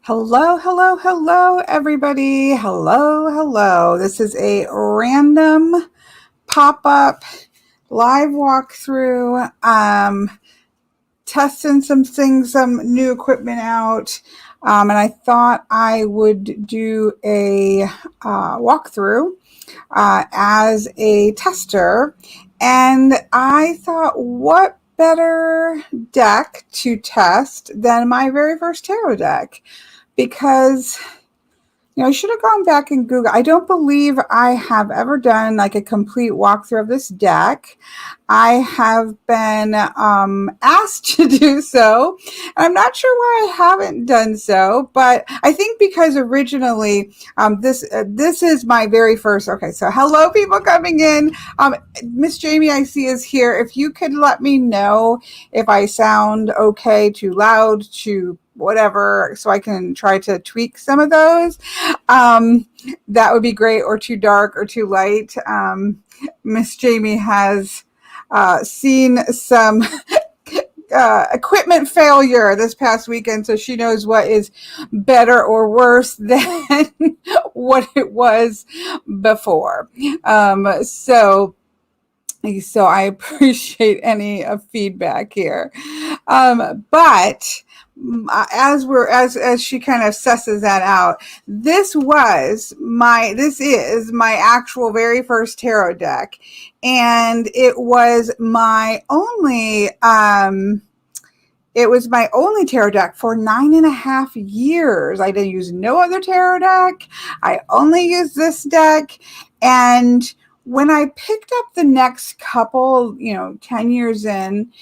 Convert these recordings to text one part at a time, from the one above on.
Hello, hello, hello, everybody. Hello, hello. This is a random pop-up live walkthrough. Testing some things, some new equipment out. And I thought I would do a walkthrough as a tester. And I thought, what better deck to test than my very first tarot deck? Because I should have gone back and Google. I don't believe I have ever done like a complete walkthrough of this deck. I have been asked to do so. I'm not sure why I haven't done so, but I think because originally this is my very first. Okay, so hello, people coming in. Miss Jamie, I see, is here. If you could let me know if I sound okay, too loud, too whatever, so I can try to tweak some of those. That would be great, or too dark or too light. Miss Jamie has seen some equipment failure this past weekend, so she knows what is better or worse than what it was before. So I appreciate any feedback here. But as she kind of assesses that out, this is my actual very first tarot deck, and it was my only tarot deck for 9.5 years. I didn't use no other tarot deck. I only used this deck. And when I picked up the next couple, 10 years in,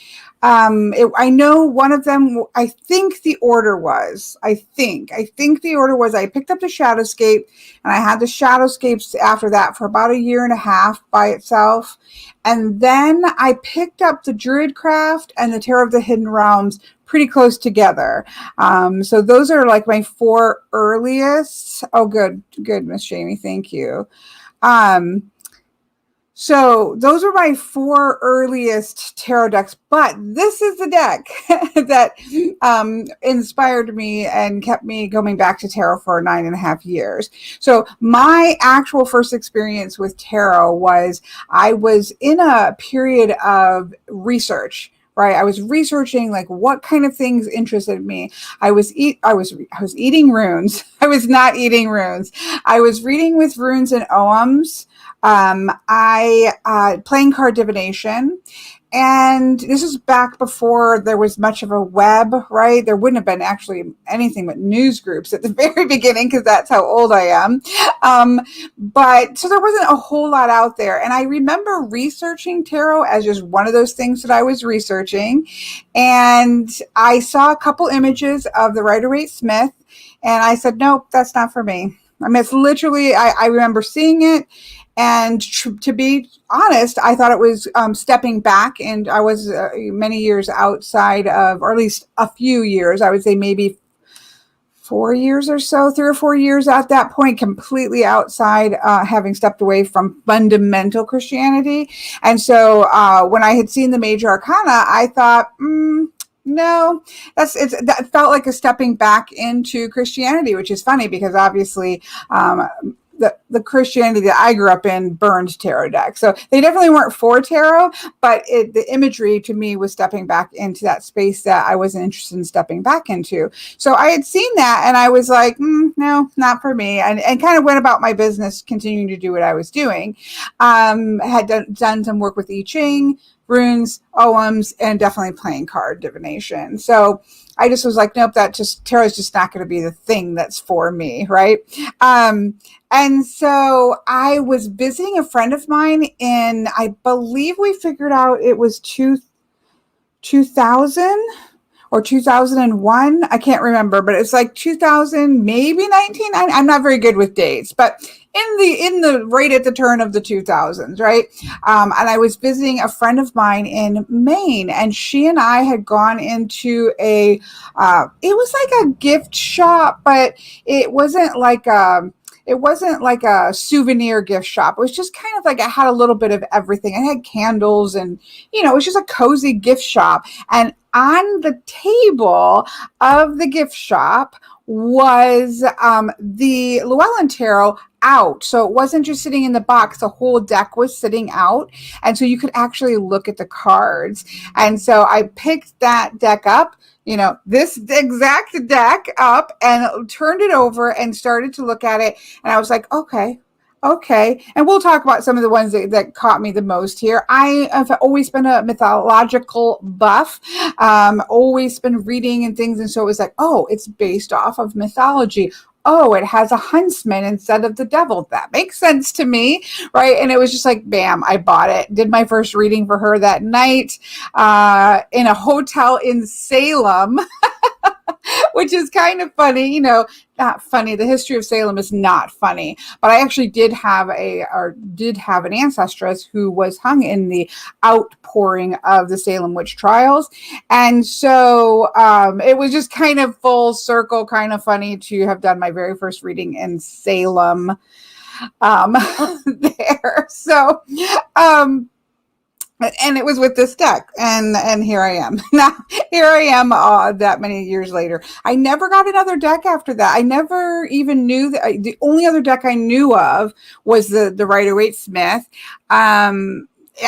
I know one of them, I think the order was, I picked up the Shadowscape, and I had the Shadowscapes after that for about 1.5 years by itself. And then I picked up the Druidcraft and the Tarot of the Hidden Realms pretty close together. So those are like my 4 earliest. Oh, good, Miss Jamie. Thank you. So those are my 4 earliest tarot decks, but this is the deck that inspired me and kept me going back to tarot for 9.5 years. So my actual first experience with tarot was, I was in a period of research. Right, I was researching like what kind of things interested me. I was eating runes. I was not eating runes. I was reading with runes and oghams. Playing card divination. And this is back before there was much of a web, right? There wouldn't have been actually anything but news groups at the very beginning, because that's how old I am. But so there wasn't a whole lot out there. And I remember researching tarot as just one of those things that I was researching. And I saw a couple images of the Rider-Waite-Smith, and I said, nope, that's not for me. I mean, it's literally, I remember seeing it. And to be honest, I thought it was stepping back, and I was many years outside of, or at least a few years, I would say maybe 4 years or so, 3 or 4 years at that point, completely outside, having stepped away from fundamental Christianity. And so when I had seen the major arcana, I thought, no, that felt like a stepping back into Christianity, which is funny because obviously the Christianity that I grew up in burned tarot decks. So they definitely weren't for tarot, but the imagery to me was stepping back into that space that I wasn't interested in stepping back into. So I had seen that, and I was like, no, not for me. And kind of went about my business, continuing to do what I was doing. Had done some work with I Ching, runes, oghams, and definitely playing card divination. So I just was like, nope, tarot is just not going to be the thing that's for me, right? And so I was visiting a friend of mine in, I believe we figured out it was 2000 or 2001. I can't remember, but it's like 2000, maybe 19. I'm not very good with dates, but in the right at the turn of the 2000s, right? And I was visiting a friend of mine in Maine, and she and I had gone into it was like a gift shop, but it wasn't like a souvenir gift shop. It was just kind of like, it had a little bit of everything. It had candles, and it was just a cozy gift shop. And on the table of the gift shop was the Llewellyn Tarot out. So it wasn't just sitting in the box, the whole deck was sitting out. And so you could actually look at the cards. And so I picked that deck up, this exact deck up, and turned it over and started to look at it. And I was like, okay. And we'll talk about some of the ones that caught me the most here. I have always been a mythological buff, always been reading and things. And so it was like, oh, it's based off of mythology. Oh, it has a huntsman instead of the devil. That makes sense to me, right? And it was just like, bam, I bought it. Did my first reading for her that night in a hotel in Salem. Which is kind of funny, not funny. The history of Salem is not funny, but I actually did have an ancestress who was hung in the outpouring of the Salem witch trials. And so it was just kind of full circle, kind of funny to have done my very first reading in Salem there. So, and it was with this deck, and here I am. Now, here I am that many years later. I never got another deck after that. I never even knew that. The only other deck I knew of was the Rider-Waite Smith.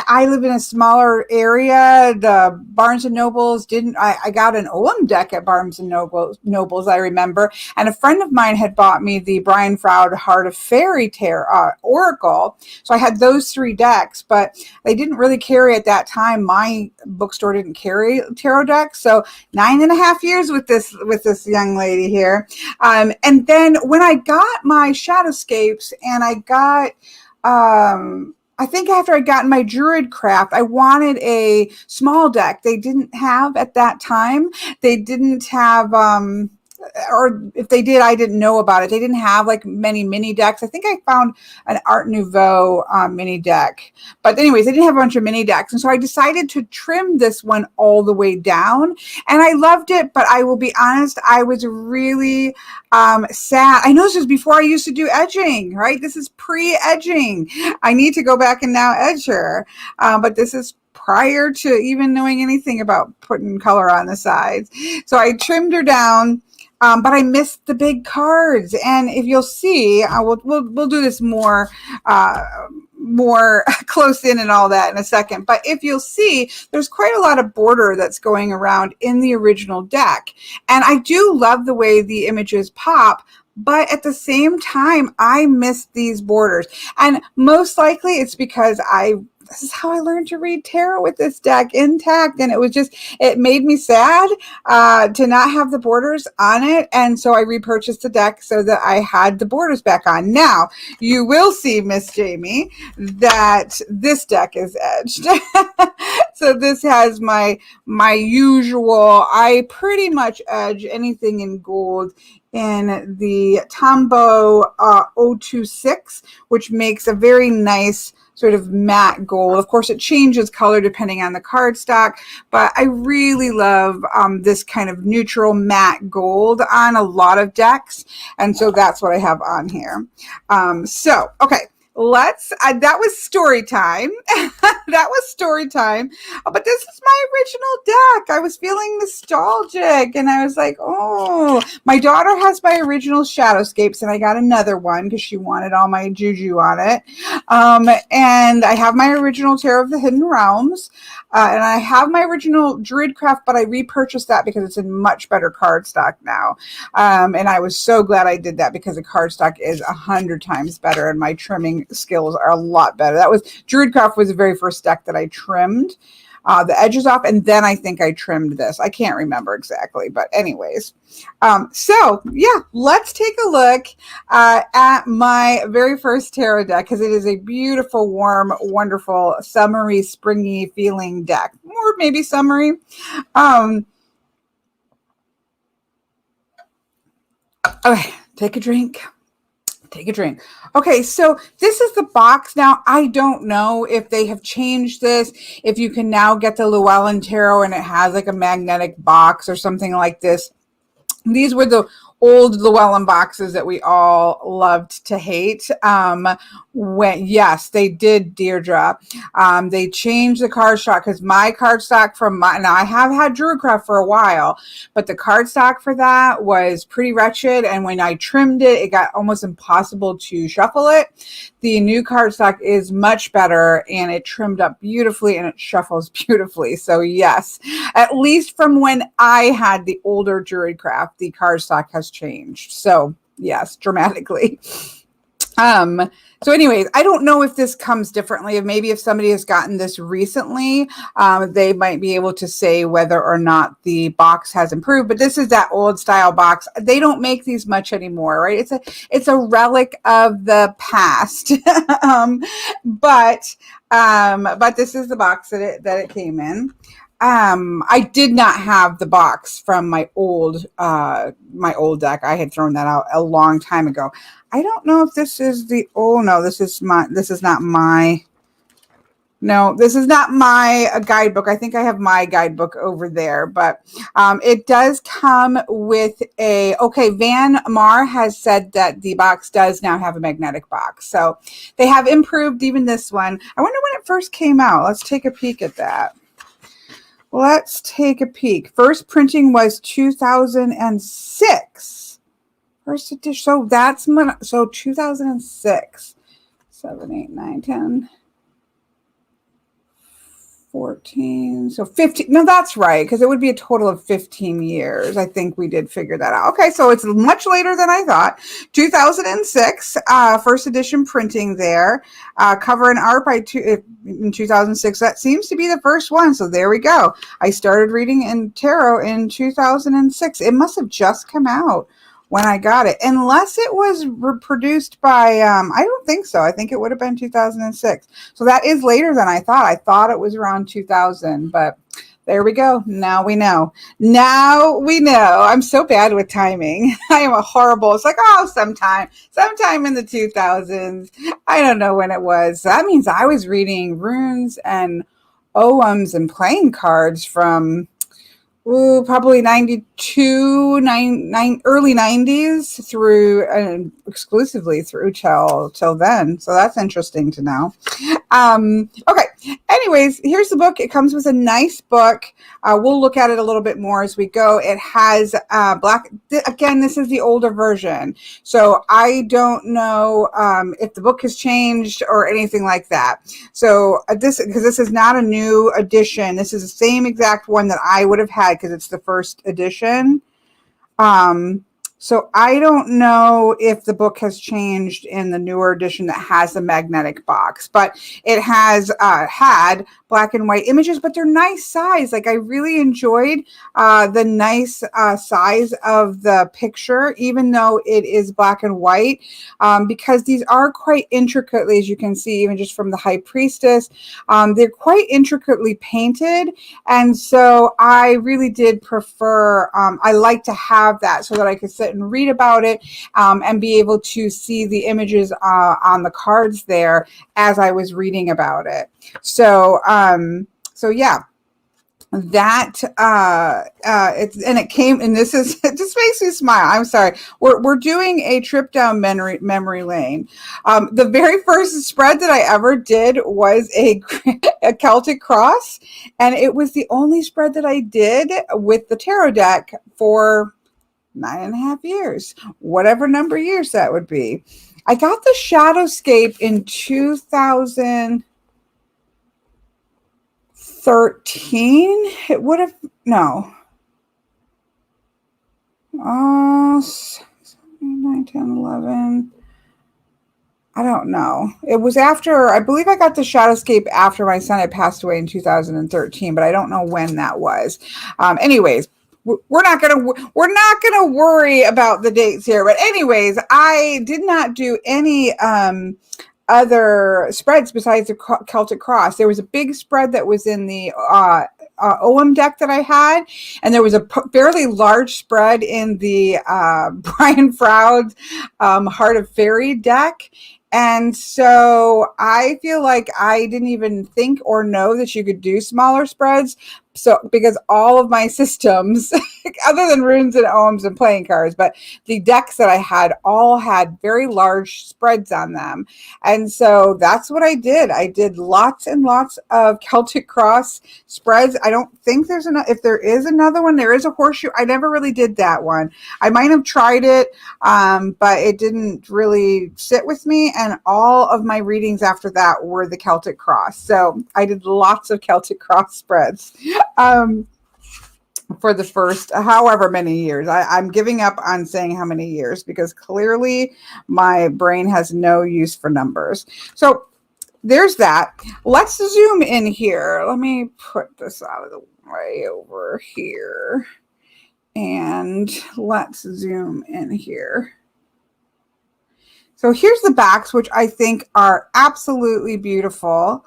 I live in a smaller area. The Barnes and Nobles didn't. I got an Olam deck at Barnes and Nobles, I remember. And a friend of mine had bought me the Brian Froud Heart of Fairy Tarot Oracle. So I had those 3 decks, but they didn't really carry at that time. My bookstore didn't carry tarot decks. So 9.5 years with this young lady here. And then when I got my Shadowscapes and I got I think after I'd gotten my Druid Craft, I wanted a small deck. They didn't have at that time. They didn't have, or if they did, I didn't know about it. They didn't have like many mini decks. I think I found an Art Nouveau mini deck. But anyways, they didn't have a bunch of mini decks. And so I decided to trim this one all the way down. And I loved it, but I will be honest, I was really sad. I know this was before I used to do edging, right? This is pre-edging. I need to go back and now edge her. But this is prior to even knowing anything about putting color on the sides. So I trimmed her down. But I missed the big cards, and if you'll see, we'll do this more close in and all that in a second. But if you'll see, there's quite a lot of border that's going around in the original deck, and I do love the way the images pop. But at the same time, I missed these borders, and most likely it's because this is how I learned to read tarot with this deck intact. And it made me sad to not have the borders on it. And so I repurchased the deck so that I had the borders back on. Now, you will see, Miss Jamie, that this deck is edged. So this has my usual, I pretty much edge anything in gold in the Tombow 026, which makes a very nice sort of matte gold. Of course, it changes color depending on the cardstock, but I really love this kind of neutral matte gold on a lot of decks, and so that's what I have on here. Okay. That was story time. That was story time. But this is my original deck. I was feeling nostalgic, and I was like, oh, my daughter has my original Shadowscapes, and I got another one because she wanted all my juju on it. And I have my original Tarot of the Hidden Realms, and I have my original Druidcraft, but I repurchased that because it's in much better cardstock now. And I was so glad I did that because the cardstock is 100 times better, and my trimming skills are a lot better. Druidcraft was the very first deck that I trimmed the edges off, and then I think I trimmed this. I can't remember exactly, but anyways. So yeah, let's take a look at my very first tarot deck, because it is a beautiful, warm, wonderful, summery, springy feeling deck, or maybe summery. Okay, take a drink. Okay, so this is the box. Now, I don't know if they have changed this, if you can now get the Llewellyn Tarot and it has like a magnetic box or something like this. These were the old Llewellyn boxes that we all loved to hate. When yes, they did, Deirdre. They changed the cardstock because my cardstock from now I have had Druidcraft for a while, but the cardstock for that was pretty wretched, and when I trimmed it, it got almost impossible to shuffle it. The new cardstock is much better, and it trimmed up beautifully, and it shuffles beautifully. So yes, at least from when I had the older Druidcraft, the cardstock has changed. So yes, dramatically. So anyways, I don't know if this comes differently. Maybe if somebody has gotten this recently, they might be able to say whether or not the box has improved. But this is that old style box. They don't make these much anymore, right? It's a relic of the past. But this is the box that it came in. I did not have the box from my old deck. I had thrown that out a long time ago. I don't know if this is the, oh no, this is not my guidebook. I think I have my guidebook over there, but it does come with Van Mar has said that the box does now have a magnetic box. So they have improved even this one. I wonder when it first came out. Let's take a peek at that. Let's take a peek. First printing was 2006. First edition. So 2006. 7, 8, 9, 10. 14. So 15. No, that's right. Because it would be a total of 15 years. I think we did figure that out. Okay. So it's much later than I thought. 2006. First edition printing there. Cover and art in 2006. That seems to be the first one. So there we go. I started reading in tarot in 2006. It must have just come out when I got it, unless it was reproduced by, I don't think so. I think it would have been 2006. So that is later than I thought. I thought it was around 2000, but there we go. Now we know. Now we know. I'm so bad with timing. I am a horrible, it's like, sometime in the 2000s. I don't know when it was. That means I was reading runes and oghams and playing cards from probably 92, early 90s through exclusively through till then. So that's interesting to know. Okay. Anyways, here's the book. It comes with a nice book. We'll look at it a little bit more as we go. It has again, this is the older version. So I don't know if the book has changed or anything like that. So because this is not a new edition. This is the same exact one that I would have had because it's the first edition. So I don't know if the book has changed in the newer edition that has the magnetic box, but it has had black and white images, but they're nice size. Like I really enjoyed the nice size of the picture, even though it is black and white, because these are quite intricately, as you can see, even just from the High Priestess, they're quite intricately painted. And so I really did prefer, I like to have that so that I could sit and read about it and be able to see the images on the cards there as I was reading about it. So yeah, that it came, and this is, it just makes me smile. I'm sorry. We're doing a trip down memory lane. The very first spread that I ever did was a Celtic cross, and it was the only spread that I did with the tarot deck for 9.5 years, whatever number of years that would be. I got the Shadowscape in 2013. It would have, no. 9, 10, 11. I don't know. It was after, I believe I got the Shadowscape after my son had passed away in 2013, but I don't know when that was. Anyways, we're not gonna worry about the dates here. But anyways, I did not do any other spreads besides the Celtic cross. There was a big spread that was in the OM deck that I had, and there was a fairly large spread in the Brian Froud's Heart of Fairy deck. And so I feel like I didn't even think or know that you could do smaller spreads, So because all of my systems, other than runes and oghams and playing cards, but the decks that I had all had very large spreads on them. And so that's what I did. I did lots and lots of Celtic cross spreads. I don't think there's enough. If there is another one, there is a horseshoe. I never really did that one. I might have tried it, but it didn't really sit with me. And all of my readings after that were the Celtic cross. So I did lots of Celtic cross spreads for the first however many years. I'm giving up on saying how many years because clearly my brain has no use for numbers. So there's that. Let's zoom in here. Let me put this out of the way over here. And let's zoom in here. So here's the backs, which I think are absolutely beautiful.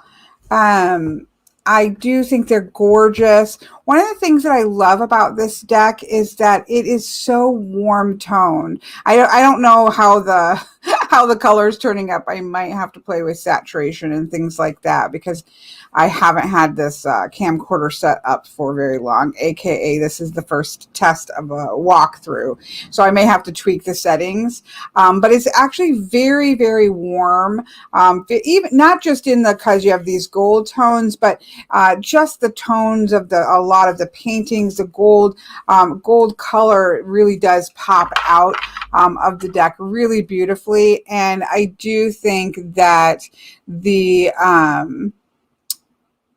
I do think they're gorgeous. One of the things that I love about this deck is that it is so warm toned. I don't know how the how the color is turning up. I might have to play with saturation and things like that because I haven't had this camcorder set up for very long, aka this is the first test of a walkthrough. So I may have to tweak the settings, but it's actually very, very warm. Even not just in the, because you have these gold tones, but just the tones of a lot of the paintings, the gold color really does pop out of the deck really beautifully. And I do think that the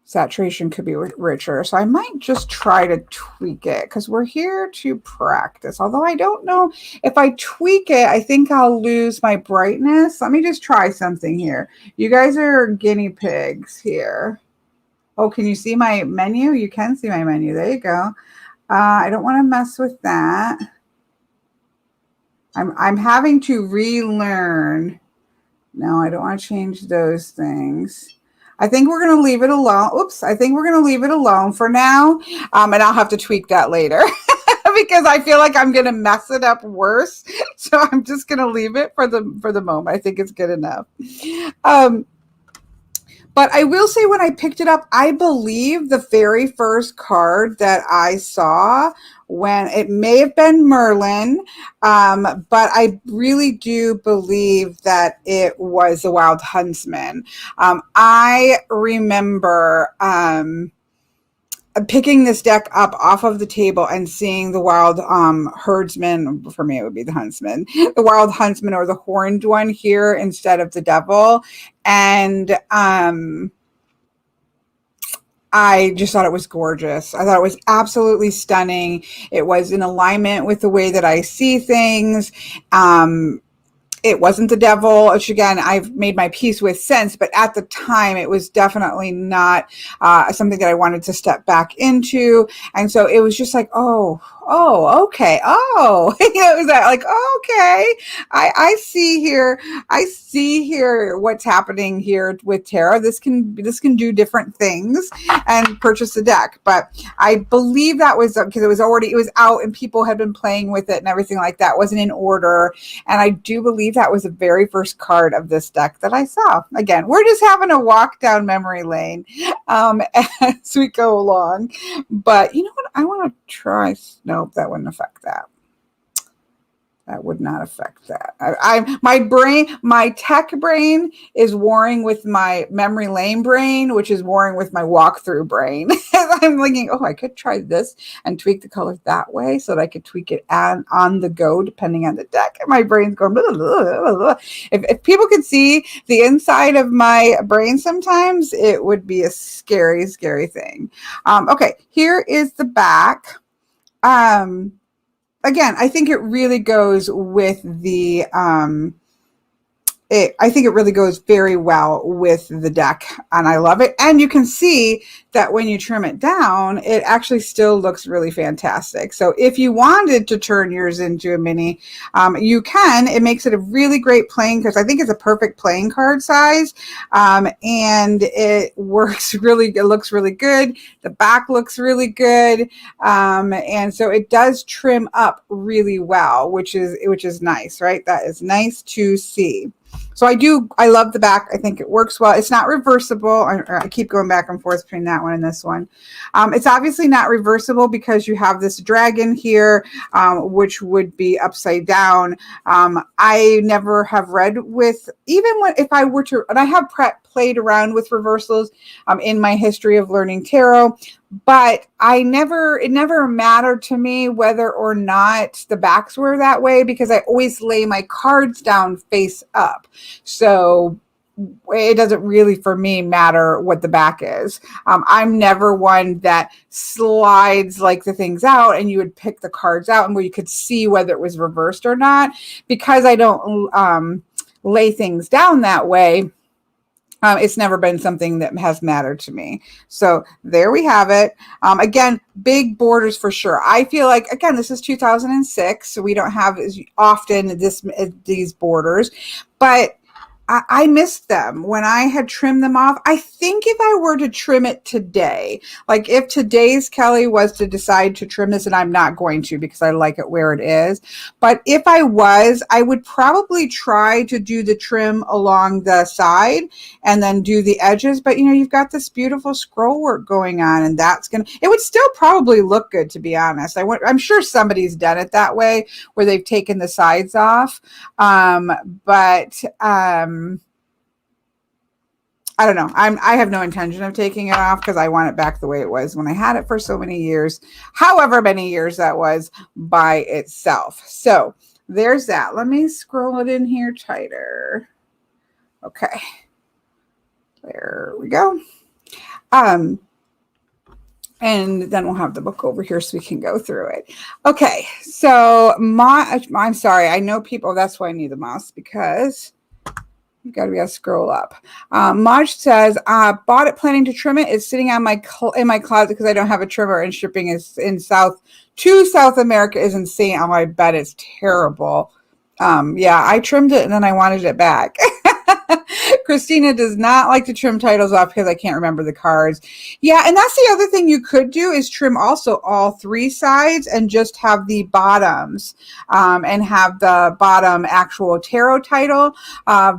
saturation could be richer. So I might just try to tweak it because we're here to practice. Although I don't know if I tweak it, I think I'll lose my brightness. Let me just try something here. You guys are guinea pigs here. Oh, can you see my menu? You can see my menu. There you go. I don't want to mess with that. I'm having to relearn. No, I don't want to change those things. I think we're going to leave it alone. Oops, I think we're going to leave it alone for now. And I'll have to tweak that later because I feel like I'm going to mess it up worse. So I'm just going to leave it for the moment. I think it's good enough. But I will say when I picked it up, I believe the very first card that I saw, when it may have been Merlin, but I really do believe that it was the Wild Huntsman. I remember picking this deck up off of the table and seeing the wild herdsman. For me, it would be the huntsman, the wild huntsman or the horned one here instead of the devil. And I just thought it was gorgeous. I thought it was absolutely stunning. It was in alignment with the way that I see things. It wasn't the devil, which again, I've made my peace with since, but at the time it was definitely not something that I wanted to step back into. And so it was just like, oh, okay. Oh, it was like, okay, I see here. I see here what's happening here with tarot. This can do different things, and purchase the deck. But I believe that was because it was out and people had been playing with it and everything like that. It wasn't in order. And I do believe that was the very first card of this deck that I saw. Again, we're just having a walk down memory lane as we go along. But you know what? I want to try. Nope, that wouldn't affect that. That would not affect that. My tech brain is warring with my memory lane brain, which is warring with my walkthrough brain. I'm thinking, I could try this and tweak the color that way so that I could tweak it on the go, depending on the deck. And my brain's going, blah, blah, blah, blah. If people could see the inside of my brain sometimes, it would be a scary, scary thing. Okay, here is the back. Again, I think it really goes with the, I think it really goes very well with the deck, and I love it. And you can see that when you trim it down, it actually still looks really fantastic. So if you wanted to turn yours into a mini, you can. It makes it a really great playing card. I think it's a perfect playing card size, and it works really. It looks really good. The back looks really good, and so it does trim up really well, which is nice, right? That is nice to see. So I love the back. I think it works well. It's not reversible. I keep going back and forth between that one and this one. It's obviously not reversible because you have this dragon here, which would be upside down. I never have read with, even when, if I were to, and I have played around with reversals in my history of learning tarot, but it never mattered to me whether or not the backs were that way, because I always lay my cards down face up. So it doesn't really, for me, matter what the back is. I'm never one that slides like the things out and you would pick the cards out and where you could see whether it was reversed or not, because I don't lay things down that way. It's never been something that has mattered to me. So there we have it. Again, big borders for sure. I feel like, again, this is 2006, so we don't have as often these borders, but I missed them when I had trimmed them off. I think if I were to trim it today, like if today's Kelly was to decide to trim this, and I'm not going to because I like it where it is, but if I was, I would probably try to do the trim along the side and then do the edges. But you've got this beautiful scroll work going on, and it would still probably look good, to be honest. I'm sure somebody's done it that way where they've taken the sides off. I don't know. I have no intention of taking it off because I want it back the way it was when I had it for so many years, however many years that was by itself. So there's that. Let me scroll it in here tighter. Okay. There we go. And then we'll have the book over here so we can go through it. Okay. So I'm sorry. I know people, that's why I need the mouse, because you've got to scroll up. Maj says, bought it planning to trim it. It's sitting on in my closet because I don't have a trimmer, and shipping is in South America is insane. Oh, I bet it's terrible. Yeah, I trimmed it and then I wanted it back. Christina does not like to trim titles off because I can't remember the cards. Yeah, and that's the other thing you could do is trim also all three sides and just have the bottoms and have the bottom actual tarot title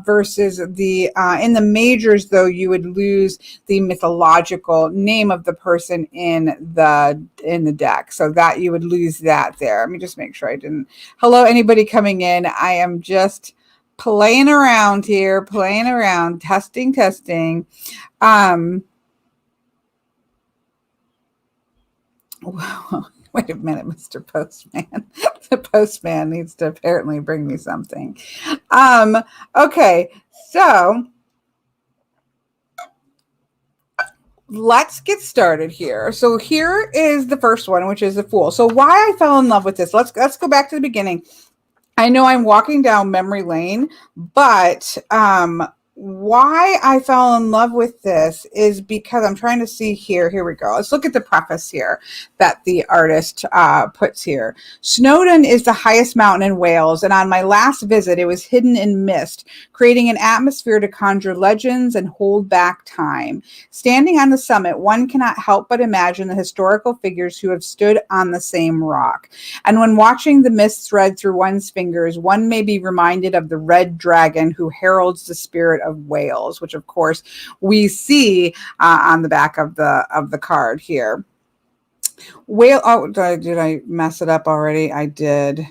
versus the in the majors, though, you would lose the mythological name of the person in the deck. So that you would lose that there. Let me just make sure I didn't. Hello, anybody coming in. I am just playing around here, testing. Wait a minute, Mr. Postman. The postman needs to apparently bring me something. Okay, so let's get started here. So here is the first one, which is the Fool. So why I fell in love with this. Let's go back to the beginning. I know I'm walking down memory lane, but why I fell in love with this is because I'm trying to see here. Here we go. Let's look at the preface here that the artist puts here. Snowdon is the highest mountain in Wales, and on my last visit, it was hidden in mist, creating an atmosphere to conjure legends and hold back time. Standing on the summit, one cannot help but imagine the historical figures who have stood on the same rock. And when watching the mist thread through one's fingers, one may be reminded of the red dragon who heralds the spirit of Wales, which of course we see on the back of the card here. Wales. Oh, did I mess it up already? I did.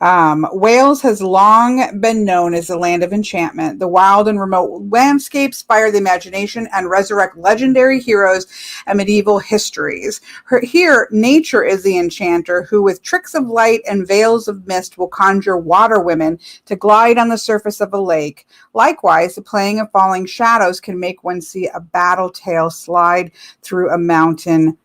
Wales has long been known as the land of enchantment. The wild and remote landscapes fire the imagination and resurrect legendary heroes and medieval histories. Here, nature is the enchanter who, with tricks of light and veils of mist, will conjure water women to glide on the surface of a lake. Likewise, the playing of falling shadows can make one see a battle tale slide through a mountain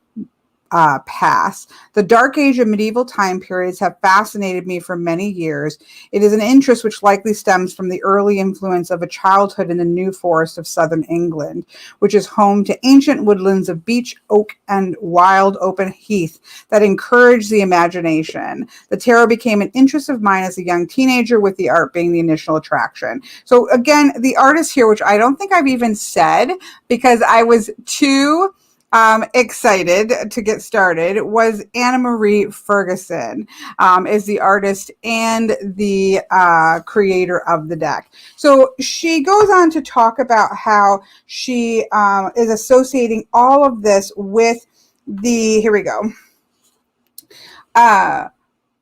pass. The dark age of medieval time periods have fascinated me for many years. It is an interest which likely stems from the early influence of a childhood in the New Forest of southern England, which is home to ancient woodlands of beech, oak, and wild open heath that encourage the imagination. The tarot became an interest of mine as a young teenager, with the art being the initial attraction. So again, the artist here, which I don't think I've even said because I was too excited to get started was Anna Marie Ferguson, is the artist and the creator of the deck. So she goes on to talk about how she is associating all of this with here we go.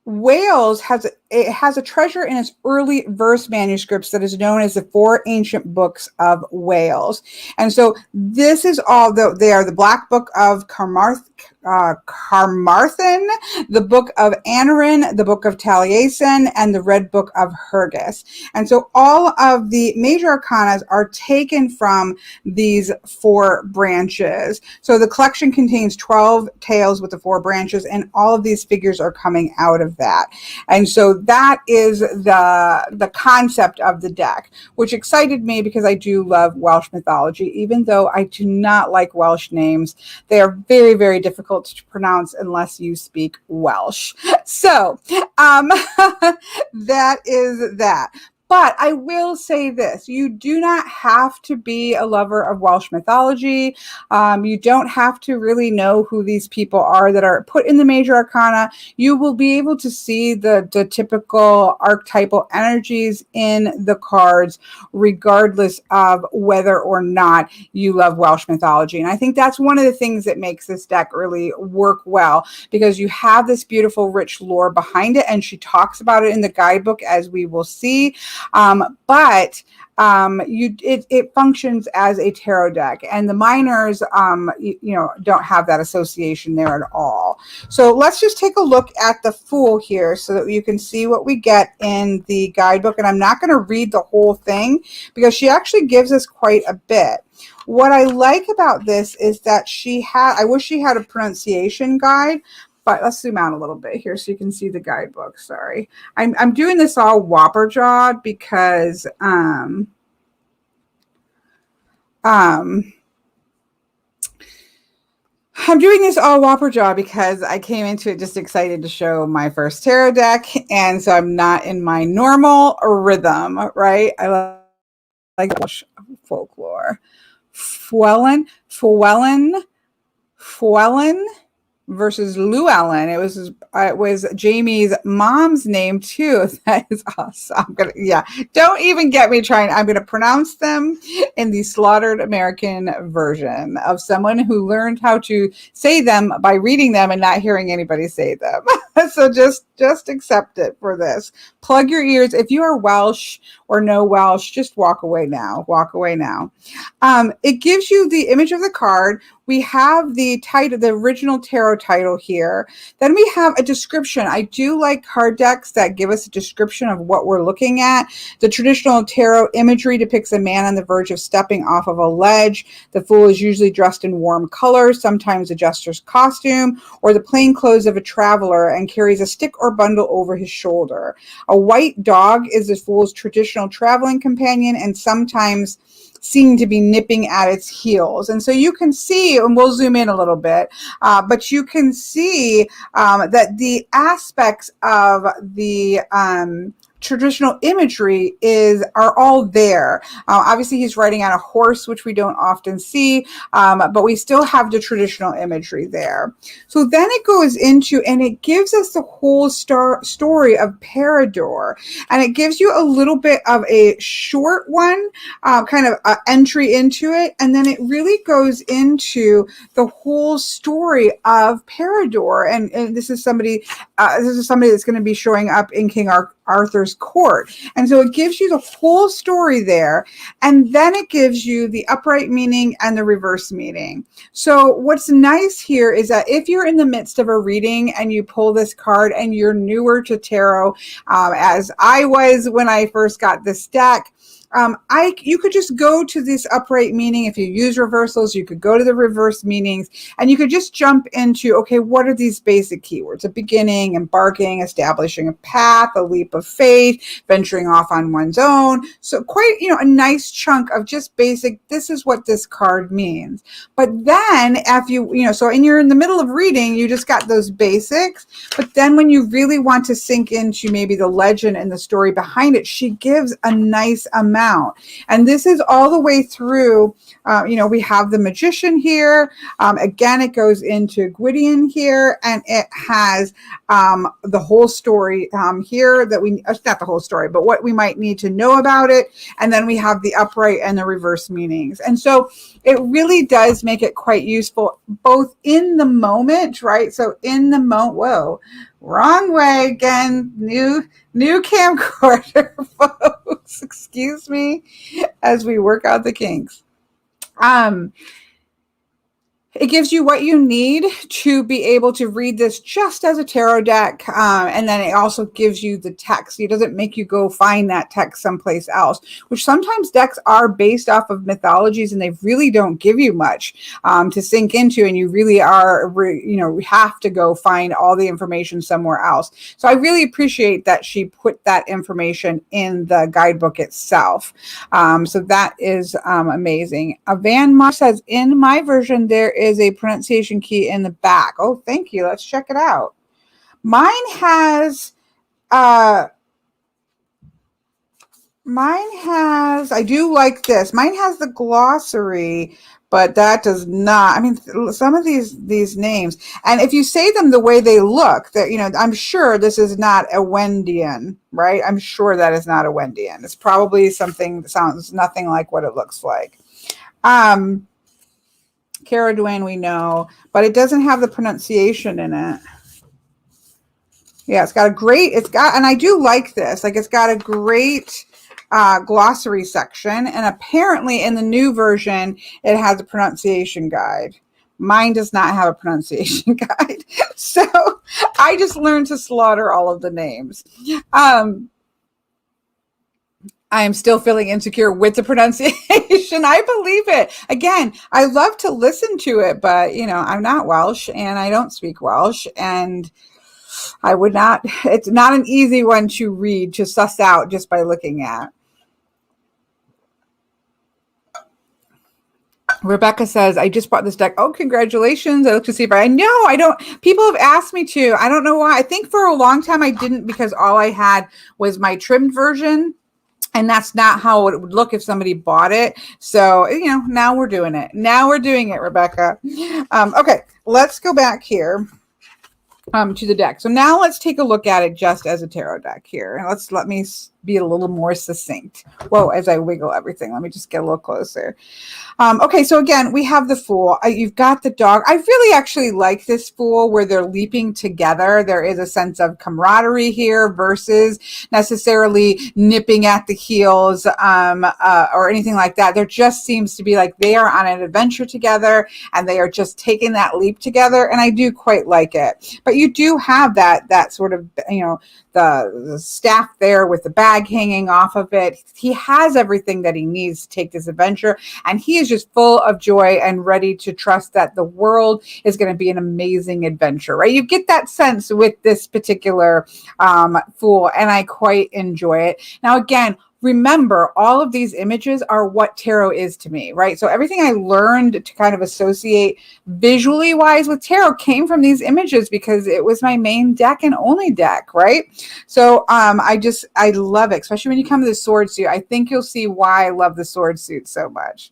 Wales has a treasure in its early verse manuscripts that is known as the Four Ancient Books of Wales. And so this is all, they are the Black Book of Carmarthen, the Book of Aneurin, the Book of Taliesin, and the Red Book of Hergis. And so all of the major arcanas are taken from these four branches. So the collection contains 12 tales with the four branches, and all of these figures are coming out of that. And so that is the concept of the deck, which excited me because I do love Welsh mythology, even though I do not like Welsh names. They are very, very difficult to pronounce unless you speak Welsh. So that is that. But I will say this, you do not have to be a lover of Welsh mythology. You don't have to really know who these people are that are put in the major arcana. You will be able to see the typical archetypal energies in the cards, regardless of whether or not you love Welsh mythology. And I think that's one of the things that makes this deck really work well, because you have this beautiful, rich lore behind it, and she talks about it in the guidebook, as we will see. But it functions as a tarot deck, and the minors, don't have that association there at all. So let's just take a look at the Fool here so that you can see what we get in the guidebook. And I'm not going to read the whole thing because she actually gives us quite a bit. What I like about this is that I wish she had a pronunciation guide. But let's zoom out a little bit here so you can see the guidebook. Sorry. I'm doing this all whopper-jawed because I'm doing this all whopper-jawed because I came into it just excited to show my first tarot deck, and so I'm not in my normal rhythm, right? I like Welsh folklore. Llewellyn versus Llewellyn. It was Jamie's mom's name too. That is awesome. Don't even get me trying. I'm going to pronounce them in the slaughtered American version of someone who learned how to say them by reading them and not hearing anybody say them. So just accept it for this. Plug your ears. If you are Welsh or know Welsh, just walk away now. Walk away now. It gives you the image of the card. We have the title, the original tarot title here. Then we have a description. I do like card decks that give us a description of what we're looking at. The traditional tarot imagery depicts a man on the verge of stepping off of a ledge. The Fool is usually dressed in warm colors, sometimes a jester's costume, or the plain clothes of a traveler, and carries a stick or bundle over his shoulder. A white dog is the Fool's traditional traveling companion, and sometimes seen to be nipping at its heels. And so you can see, and we'll zoom in a little bit, but you can see that the aspects of the traditional imagery are all there. Obviously, he's riding on a horse, which we don't often see, but we still have the traditional imagery there. So then it goes into, and it gives us the whole story of Peridor, and it gives you a little bit of a short one, kind of entry into it, and then it really goes into the whole story of Peridor. And this is somebody that's going to be showing up in King Arthur's court. And so it gives you the whole story there, and then it gives you the upright meaning and the reverse meaning. So what's nice here is that if you're in the midst of a reading and you pull this card and you're newer to tarot, as I was when I first got this deck, you could just go to this upright meaning. If you use reversals, you could go to the reverse meanings, and you could just jump into, okay, what are these basic keywords? A beginning, embarking, establishing a path, a leap of faith, venturing off on one's own. So quite, a nice chunk of just basic, this is what this card means. But then if so you're in the middle of reading, you just got those basics. But then when you really want to sink into maybe the legend and the story behind it, she gives a nice amount. And this is all the way through. We have the magician here. Again, it goes into Gwydion here, and it has the whole story here that not the whole story, but what we might need to know about it. And then we have the upright and the reverse meanings. And so it really does make it quite useful, both in the moment, right? So in the moment, whoa, wrong way again, new camcorder, folks. Excuse me as we work out the kinks. It gives you what you need to be able to read this just as a tarot deck. And then it also gives you the text. It doesn't make you go find that text someplace else, which sometimes decks are based off of mythologies and they really don't give you much to sink into. And you really are, have to go find all the information somewhere else. So I really appreciate that she put that information in the guidebook itself. So that is amazing. Van Mar says, in my version, there is a pronunciation key in the back. Oh, thank you. Let's check it out. Mine has, I do like this. Mine has the glossary, but that does not, some of these names, and if you say them the way they look, that, I'm sure this is not a Wendian, right? I'm sure that is not a Wendian. It's probably something that sounds nothing like what it looks like. Cara Dwayne, we know, but it doesn't have the pronunciation in it. Yeah, and I do like this. Like, it's got a great glossary section, and apparently in the new version, it has a pronunciation guide. Mine does not have a pronunciation guide. So I just learned to slaughter all of the names. I am still feeling insecure with the pronunciation. I believe it. Again, I love to listen to it, but I'm not Welsh and I don't speak Welsh, and it's not an easy one to read, to suss out just by looking at. Rebecca says, I just bought this deck. Oh, congratulations. I look to see if people have asked me to. I don't know why. I think for a long time I didn't, because all I had was my trimmed version. And that's not how it would look if somebody bought it. So, now we're doing it. Now we're doing it, Rebecca. Okay, let's go back here to the deck. So now let's take a look at it just as a tarot deck here. And let me be a little more succinct. Whoa, as I wiggle everything, let me just get a little closer. Okay, so again, we have the Fool. You've got the dog. I really actually like this Fool where they're leaping together. There is a sense of camaraderie here versus necessarily nipping at the heels or anything like that. There just seems to be like they are on an adventure together and they are just taking that leap together. And I do quite like it. But you do have that sort of, the staff there with the bag hanging off of it. He has everything that he needs to take this adventure, and he is just full of joy and ready to trust that the world is going to be an amazing adventure, right? You get that sense with this particular Fool, and I quite enjoy it. Now, again, remember, all of these images are what tarot is to me, right? So everything I learned to kind of associate visually wise with tarot came from these images because it was my main deck and only deck, right? So I love it, especially when you come to the sword suit. I think you'll see why I love the sword suit so much.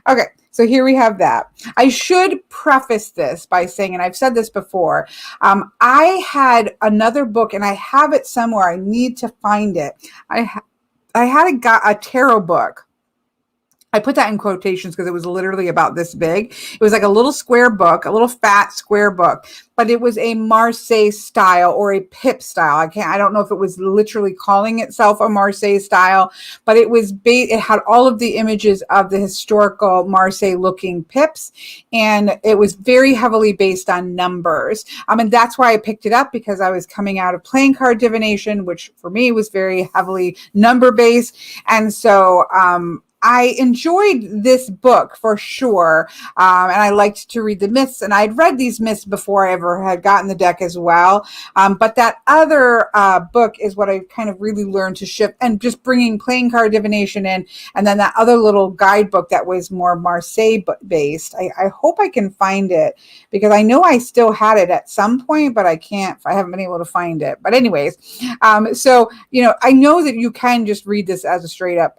Okay, so here we have that. I should preface this by saying, and I've said this before, I had another book, and I have it somewhere. I need to find it. I had a tarot book. I put that in quotations because it was literally about this big. It was like a little square book, a little fat square book, but it was a Marseille style or a Pip style. I don't know if it was literally calling itself a Marseille style, but it had all of the images of the historical Marseille looking pips. And it was very heavily based on numbers. And that's why I picked it up, because I was coming out of playing card divination, which for me was very heavily number based. And so, I enjoyed this book for sure, and I liked to read the myths, and I'd read these myths before I ever had gotten the deck as well. But that other book is what I kind of really learned to shift, and just bringing playing card divination in, and then that other little guidebook that was more Marseille based. I hope I can find it, because I know I still had it at some point, but I haven't been able to find it. But anyways, so, I know that you can just read this as a straight up,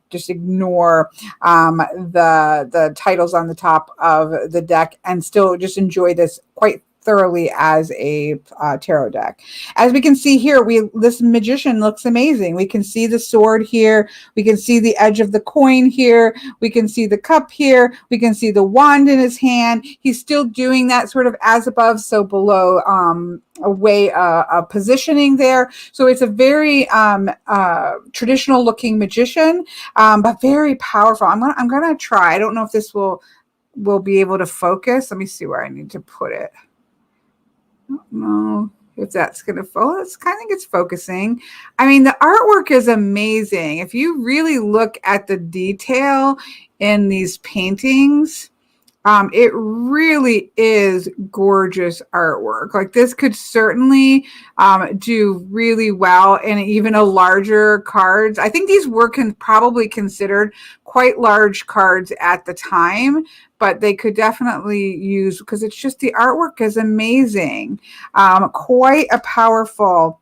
just ignore the titles on the top of the deck and still just enjoy this quite thoroughly as a tarot deck. As we can see here, this magician looks amazing. We can see the sword here. We can see the edge of the coin here. We can see the cup here. We can see the wand in his hand. He's still doing that sort of as above, so below a way of positioning there. So it's a very traditional looking magician, but very powerful. I'm gonna try. I don't know if this will be able to focus. Let me see where I need to put it. I don't know if that's going to focus. I think it's focusing. I mean, the artwork is amazing. If you really look at the detail in these paintings, it really is gorgeous artwork. Like, this could certainly do really well in even a larger cards. I think these were probably considered quite large cards at the time, but they could definitely use, because it's just, the artwork is amazing. Quite a powerful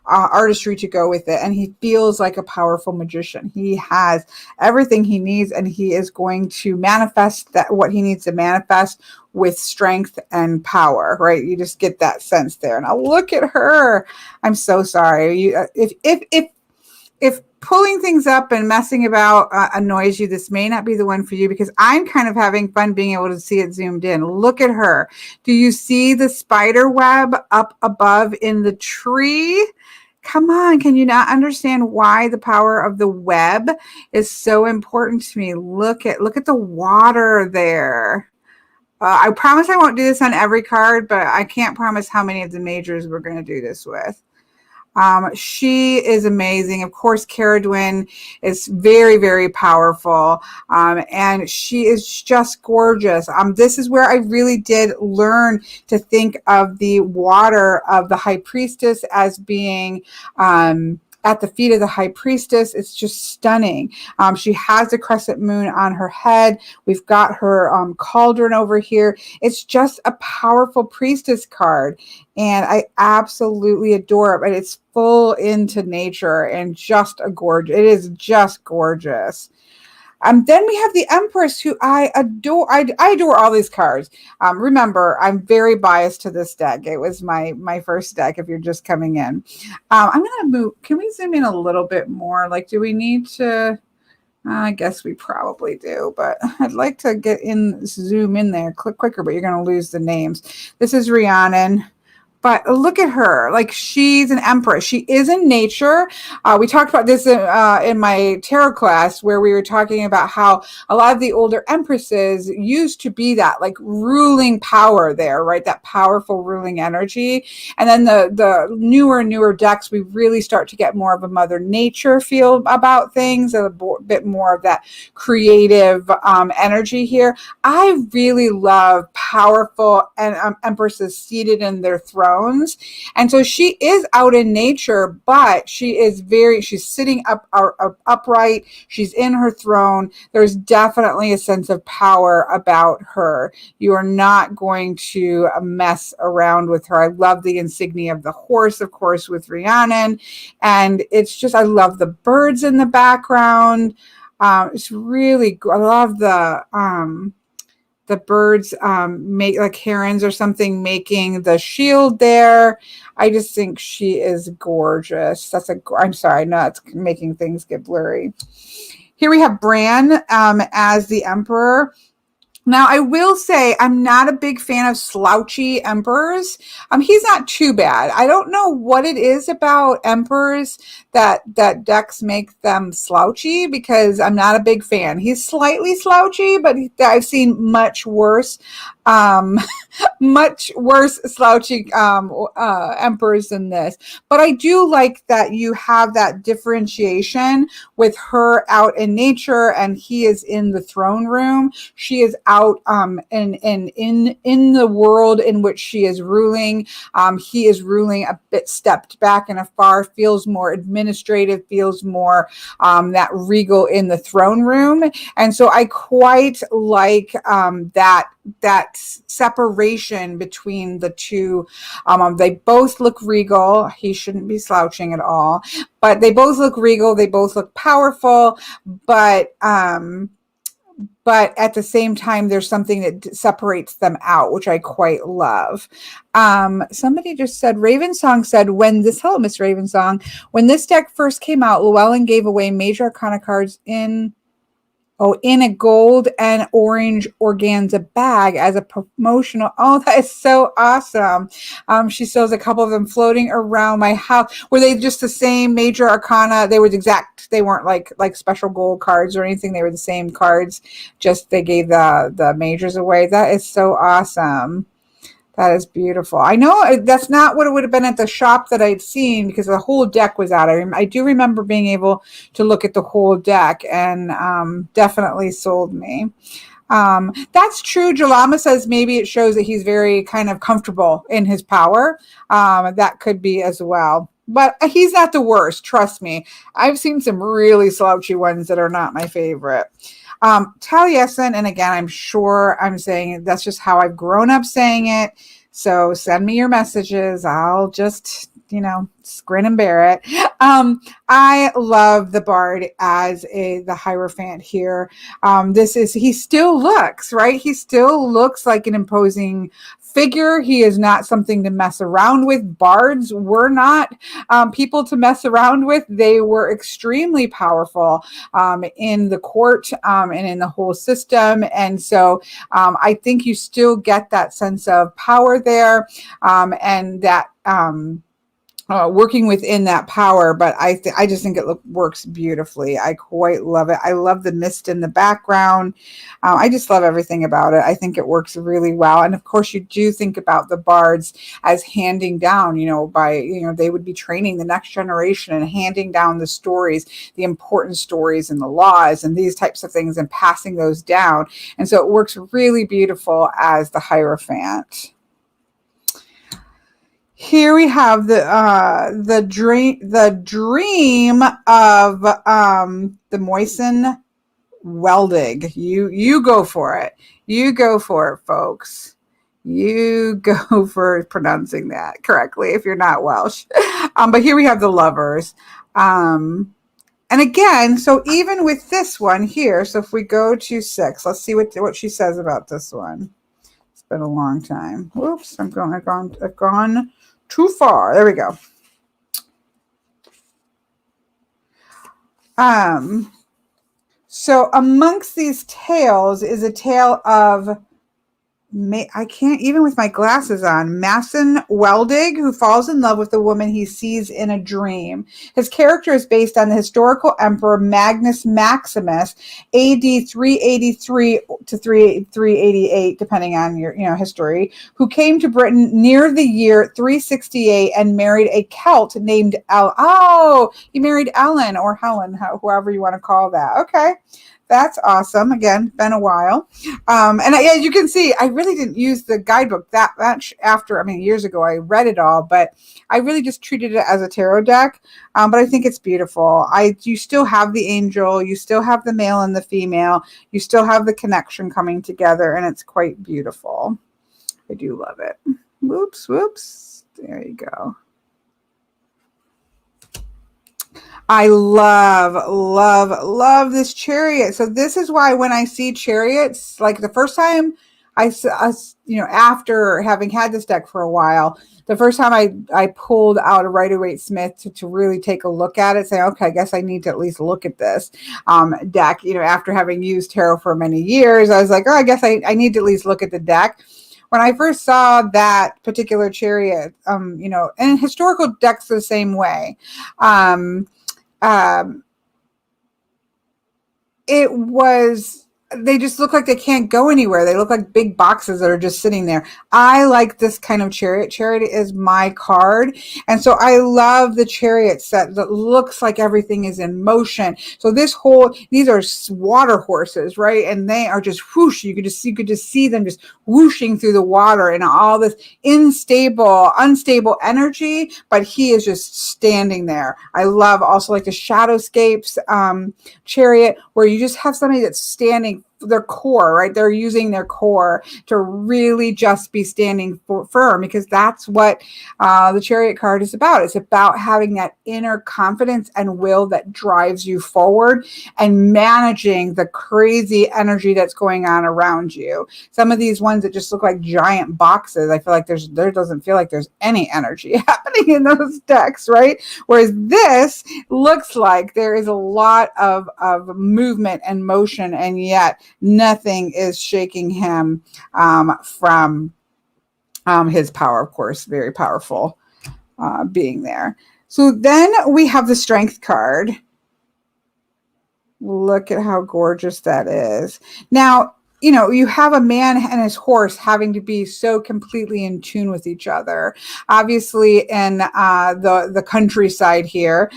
artistry to go with it, and he feels like a powerful magician. He has everything he needs, and he is going to manifest what he needs to manifest with strength and power, right? You just get that sense there. Now look at her. I'm so sorry. If pulling things up and messing about annoys you, this may not be the one for you, because I'm kind of having fun being able to see it zoomed in. Look at her. Do you see the spider web up above in the tree? Come on, can you not understand why the power of the web is so important to me? Look at the water there. I promise I won't do this on every card, but I can't promise how many of the majors we're going to do this with. She is amazing. Of course, Caradwyn is very, very powerful, and she is just gorgeous. This is where I really did learn to think of the water of the High Priestess as being at the feet of the High Priestess. It's just stunning. She has a crescent moon on her head. We've got her cauldron over here. It's just a powerful priestess card, and I absolutely adore it. But it's full into nature and just it is just gorgeous. Then we have the Empress, who I adore. I adore all these cards. Remember, I'm very biased to this deck. It was my first deck, if you're just coming in. I'm going to move. Can we zoom in a little bit more? Like, do we need to? I guess we probably do, but I'd like to zoom in there quicker, but you're going to lose the names. This is Rhiannon. But look at her. Like, she's an empress. She is in nature. We talked about this in my tarot class, where we were talking about how a lot of the older empresses used to be that, like, ruling power there, right? That powerful ruling energy. And then the newer decks, we really start to get more of a Mother Nature feel about things, a bit more of that creative energy here. I really love powerful empresses seated in their thrones. And so she is out in nature, but she's sitting upright. She's in her throne. There's definitely a sense of power about her. You are not going to mess around with her. I love the insignia of the horse, of course, with Rhiannon. And it's just, I love the birds in the background. It's really, I love the birds make, like herons or something, making the shield there. I just think she is gorgeous. I'm sorry, no, it's making things get blurry. Here we have Bran as the Emperor. Now, I will say I'm not a big fan of slouchy emperors. He's not too bad. I don't know what it is about emperors that decks make them slouchy, because I'm not a big fan. He's slightly slouchy, but I've seen much worse. Um, much worse slouchy emperors than this. But I do like that you have that differentiation with her out in nature and he is in the throne room. She is out in the world in which she is ruling. He is ruling a bit stepped back and afar, feels more administrative, feels more that regal in the throne room. And so I quite like that separation between the two. They both look regal. He shouldn't be slouching at all, but they both look regal. They both look powerful, but at the same time, there's something that separates them out, which I quite love. Somebody just said, Ravensong said, hello, Miss Ravensong, when this deck first came out, Llewellyn gave away major arcana cards in a gold and orange organza bag as a promotional. Oh, that is so awesome. She shows a couple of them floating around my house. Were they just the same major arcana? They weren't like special gold cards or anything. They were the same cards. Just they gave the majors away. That is so awesome. That is beautiful. I know that's not what it would have been at the shop that I'd seen, because the whole deck was out. I do remember being able to look at the whole deck, and definitely sold me. That's true. Jalama says maybe it shows that he's very kind of comfortable in his power. That could be as well. But he's not the worst. Trust me. I've seen some really slouchy ones that are not my favorite. Taliesin, and again, I'm sure I'm saying that's just how I've grown up saying it. So send me your messages. I'll just, grin and bear it. I love the Bard as the Hierophant here. He still looks, right? He still looks like an imposing figure. He is not something to mess around with. Bards were not people to mess around with. They were extremely powerful in the court and in the whole system. And so I think you still get that sense of power there, and that working within that power, but I just think it works beautifully. I quite love it. I love the mist in the background. I just love everything about it. I think it works really well. And of course, you do think about the bards as handing down, they would be training the next generation and handing down the stories, the important stories and the laws and these types of things, and passing those down. And so it works really beautiful as the Hierophant. Here we have the dream of the Moisen Weldig. You go for it. You go for it, folks. You go for pronouncing that correctly if you're not Welsh. But here we have the lovers. And again, so even with this one here, so if we go to 6, let's see what she says about this one. It's been a long time. Whoops, I've gone too far. There we go. So amongst these tales is a tale of, I can't, even with my glasses on, Mason Weldig, who falls in love with a woman he sees in a dream. His character is based on the historical emperor Magnus Maximus, AD 383 to 388, depending on your history, who came to Britain near the year 368 and married a Celt named he married Ellen or Helen, however you want to call that. Okay. That's awesome. Again, been a while. And as you can see, I really didn't use the guidebook that much after, years ago I read it all, but I really just treated it as a tarot deck. But I think it's beautiful. You still have the angel, you still have the male and the female, you still have the connection coming together, and it's quite beautiful. I do love it. Whoops. There you go. I love this Chariot. So this is why when I see Chariots, like the first time after having had this deck for a while, the first time I pulled out a Rider-Waite-Smith to really take a look at it, say, okay, I guess I need to at least look at this deck. After having used tarot for many years, I was like, oh, I guess I need to at least look at the deck. When I first saw that particular chariot, and historical decks the same way, it was, they just look like they can't go anywhere. They look like big boxes that are just sitting there. I like this kind of chariot. Chariot is my card. And so I love the chariot set that looks like everything is in motion. So these are water horses, right? And they are just whoosh. You could just see them just whooshing through the water and all this unstable energy, but he is just standing there. I love also like the Shadowscapes chariot, where you just have somebody that's standing their core, right? They're using their core to really just be standing firm, because that's what the chariot card is about. It's about having that inner confidence and will that drives you forward and managing the crazy energy that's going on around you. Some of these ones that just look like giant boxes, I feel like there doesn't feel like there's any energy happening in those decks, right? Whereas this looks like there is a lot of movement and motion, and yet nothing is shaking him from his power. Of course, very powerful being there. So then we have the Strength card. Look at how gorgeous that is. Now, you have a man and his horse having to be so completely in tune with each other. Obviously, in the countryside here,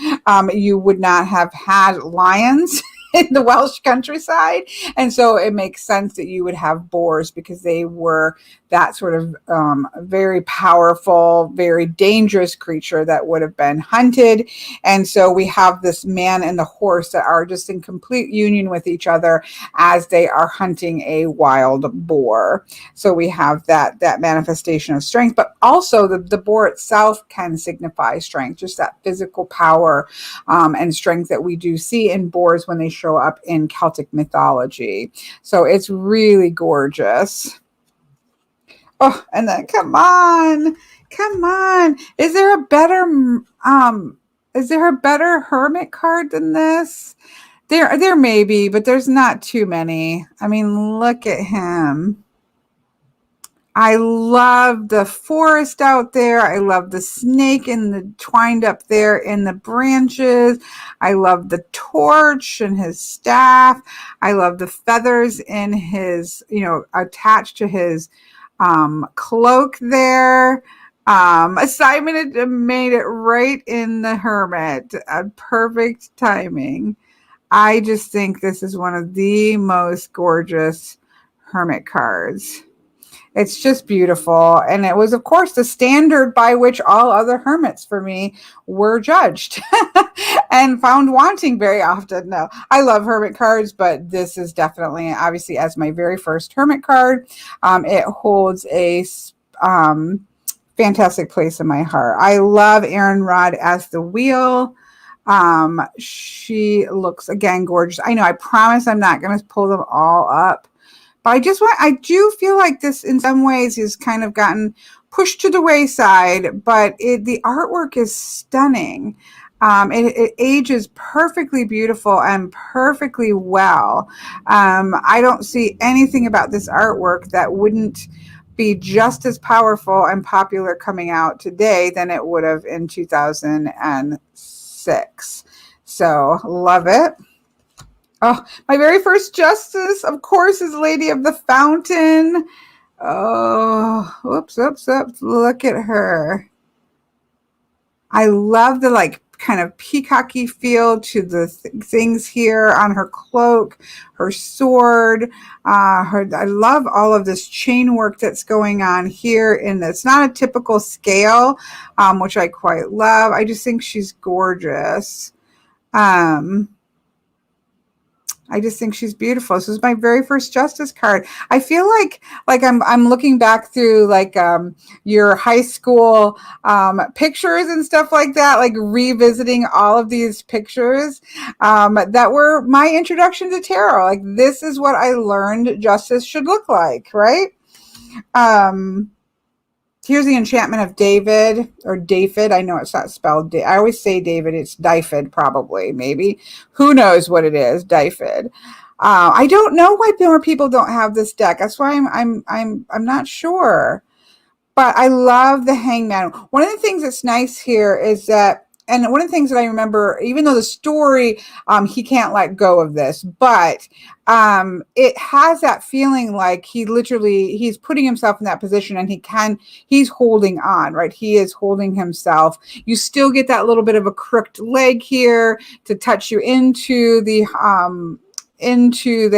you would not have had lions in the Welsh countryside. And so it makes sense that you would have boars, because they were that sort of very powerful, very dangerous creature that would have been hunted. And so we have this man and the horse that are just in complete union with each other as they are hunting a wild boar. So we have that manifestation of strength, but also the boar itself can signify strength, just that physical power and strength that we do see in boars when they show up in Celtic mythology. So it's really gorgeous. Oh, and then come on. Is there a better hermit card than this? There may be, but there's not too many. I mean, look at him. I love the forest out there. I love the snake twined up there in the branches. I love the torch and his staff. I love the feathers in his, attached to his cloak there. Simon had made it right in the hermit. Perfect timing. I just think this is one of the most gorgeous hermit cards. It's just beautiful. And it was, of course, the standard by which all other hermits for me were judged and found wanting very often. No, I love hermit cards, but this is definitely, obviously, as my very first hermit card, it holds a fantastic place in my heart. I love Erin Rod as the wheel. She looks, again, gorgeous. I know, I promise I'm not going to pull them all up. But I do feel like this in some ways has kind of gotten pushed to the wayside, but the artwork is stunning. It ages perfectly beautiful and perfectly well. I don't see anything about this artwork that wouldn't be just as powerful and popular coming out today than it would have in 2006. So love it. Oh, my very first justice, of course, is Lady of the Fountain. Oh, whoops. Look at her. I love the kind of peacocky feel to the things here on her cloak, her sword. I love all of this chain work that's going on here. It's not a typical scale, which I quite love. I just think she's gorgeous. I just think she's beautiful. This is my very first justice card. I feel like I'm looking back through your high school pictures and stuff like that, like revisiting all of these pictures that were my introduction to tarot. Like, this is what I learned justice should look like, right? Here's the enchantment of David, or Daphid. I know it's not spelled. I always say David. It's Daphid, probably, maybe. Who knows what it is? Daphid. I don't know why more people don't have this deck. That's why I'm not sure. But I love the Hangman. One of the things that's nice here is that, and one of the things that I remember, even though the story, he can't let go of this, but it has that feeling like he's putting himself in that position, and he's holding on, right? He is holding himself. You still get that little bit of a crooked leg here to touch you into the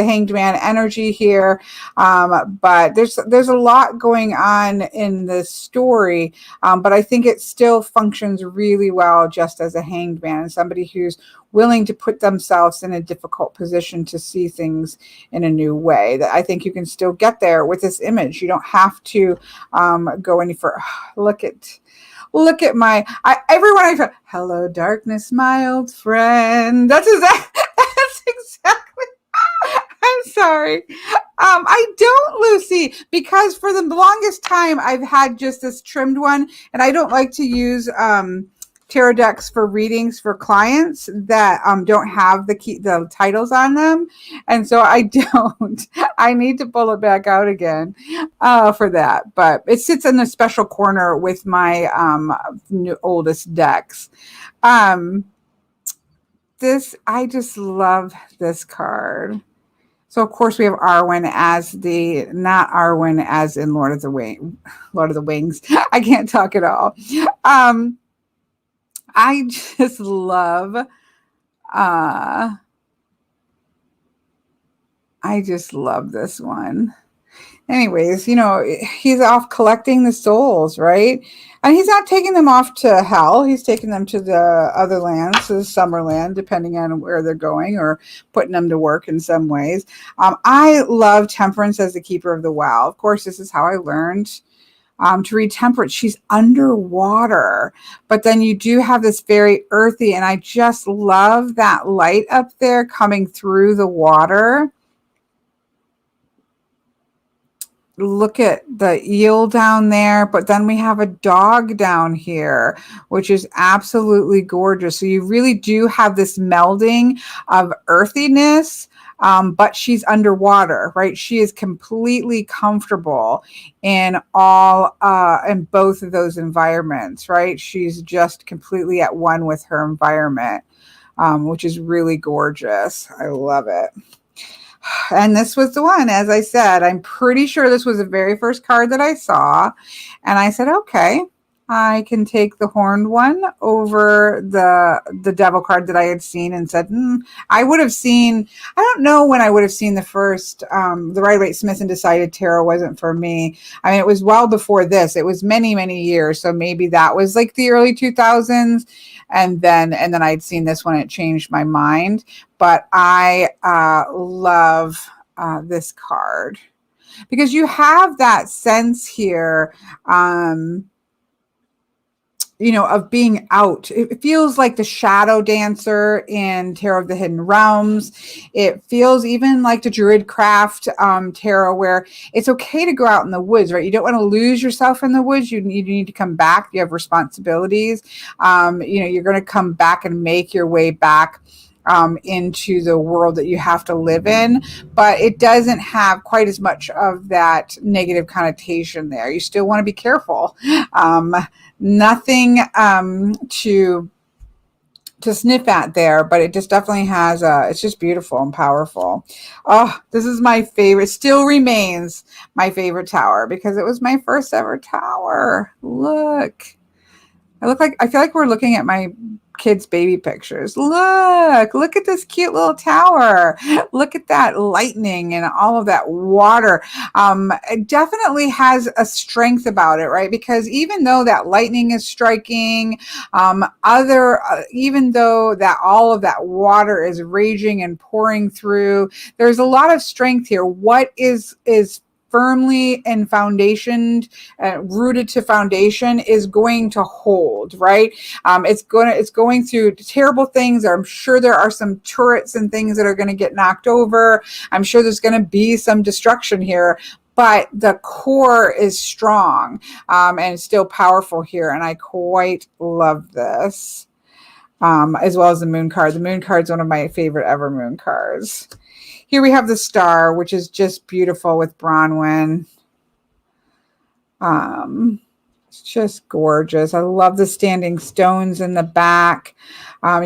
Hanged Man energy here, but there's a lot going on in this story, but I think it still functions really well just as a Hanged Man, and somebody who's willing to put themselves in a difficult position to see things in a new way. That I think you can still get there with this image. You don't have to go any further. Look at everyone I feel. Hello, darkness, my old friend. That's exactly. I'm sorry. I don't, Lucy, because for the longest time I've had just this trimmed one, and I don't like to use tarot decks for readings for clients that don't have the titles on them, and so I don't. I need to pull it back out again for that, but it sits in a special corner with my oldest decks. I just love this card. So of course we have Arwen as not Arwen as in Lord of the Wings. I can't talk at all. I just love this one. Anyways, he's off collecting the souls, right? And he's not taking them off to hell. He's taking them to the other lands, to the Summerland, depending on where they're going, or putting them to work in some ways. I love Temperance as the keeper of the well. Of course, this is how I learned to read Temperance. She's underwater, but then you do have this very earthy, and I just love that light up there coming through the water. Look at the eel down there, but then we have a dog down here, which is absolutely gorgeous. So you really do have this melding of earthiness, but she's underwater, right? She is completely comfortable in both of those environments, right? She's just completely at one with her environment, which is really gorgeous. I love it. And this was the one, as I said, I'm pretty sure this was the very first card that I saw. And I said, okay, I can take the horned one over the devil card that I had seen, and said, I don't know when I would have seen the first, the Rider-Waite-Smith and decided tarot wasn't for me. I mean, it was well before this. It was many, many years. So maybe that was like the early 2000s. And then I'd seen this one. It changed my mind. But I love this card because you have that sense here, of being out. It feels like the shadow dancer in Tarot of the Hidden Realms. It feels even like the Druidcraft tarot, where it's okay to go out in the woods, right? You don't want to lose yourself in the woods. You need to come back. You have responsibilities. You're going to come back and make your way back into the world that you have to live in, but it doesn't have quite as much of that negative connotation there. You still want to be careful. Nothing to sniff at there, but it just definitely has it's just beautiful and powerful. Oh, this is my favorite, still remains my favorite tower, because it was my first ever tower. Look, I feel like we're looking at my kids' baby pictures. Look at this cute little tower. Look at that lightning and all of that water. It definitely has a strength about it, right? Because even though that lightning is striking, even though that all of that water is raging and pouring through, there's a lot of strength here. What is firmly and rooted to foundation is going to hold, right? It's going through terrible things. I'm sure there are some turrets and things that are going to get knocked over. I'm sure there's going to be some destruction here, but the core is strong, and still powerful here. And I quite love this, as well as the moon card. The moon card is one of my favorite ever moon cards. Here we have the star, which is just beautiful with Bronwyn. It's just gorgeous. I love the standing stones in the back. A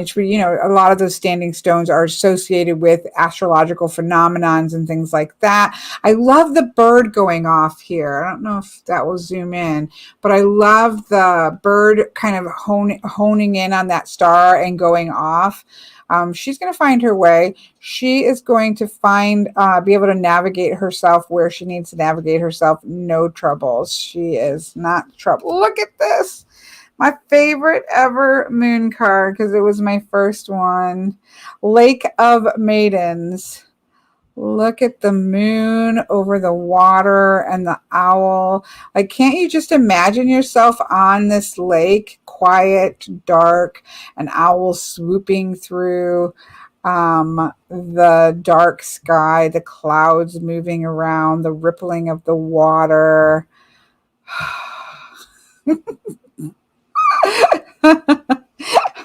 lot of those standing stones are associated with astrological phenomenons and things like that. I love the bird going off here. I don't know if that will zoom in, but I love the bird kind of honing in on that star and going off. She's going to find her way. She is going to be able to navigate herself where she needs to navigate herself. No troubles. She is not trouble. Look at this. My favorite ever moon card, because it was my first one. Lake of Maidens. Look at the moon over the water and the owl. Like, can't you just imagine yourself on this lake, quiet, dark, an owl swooping through the dark sky, the clouds moving around, the rippling of the water.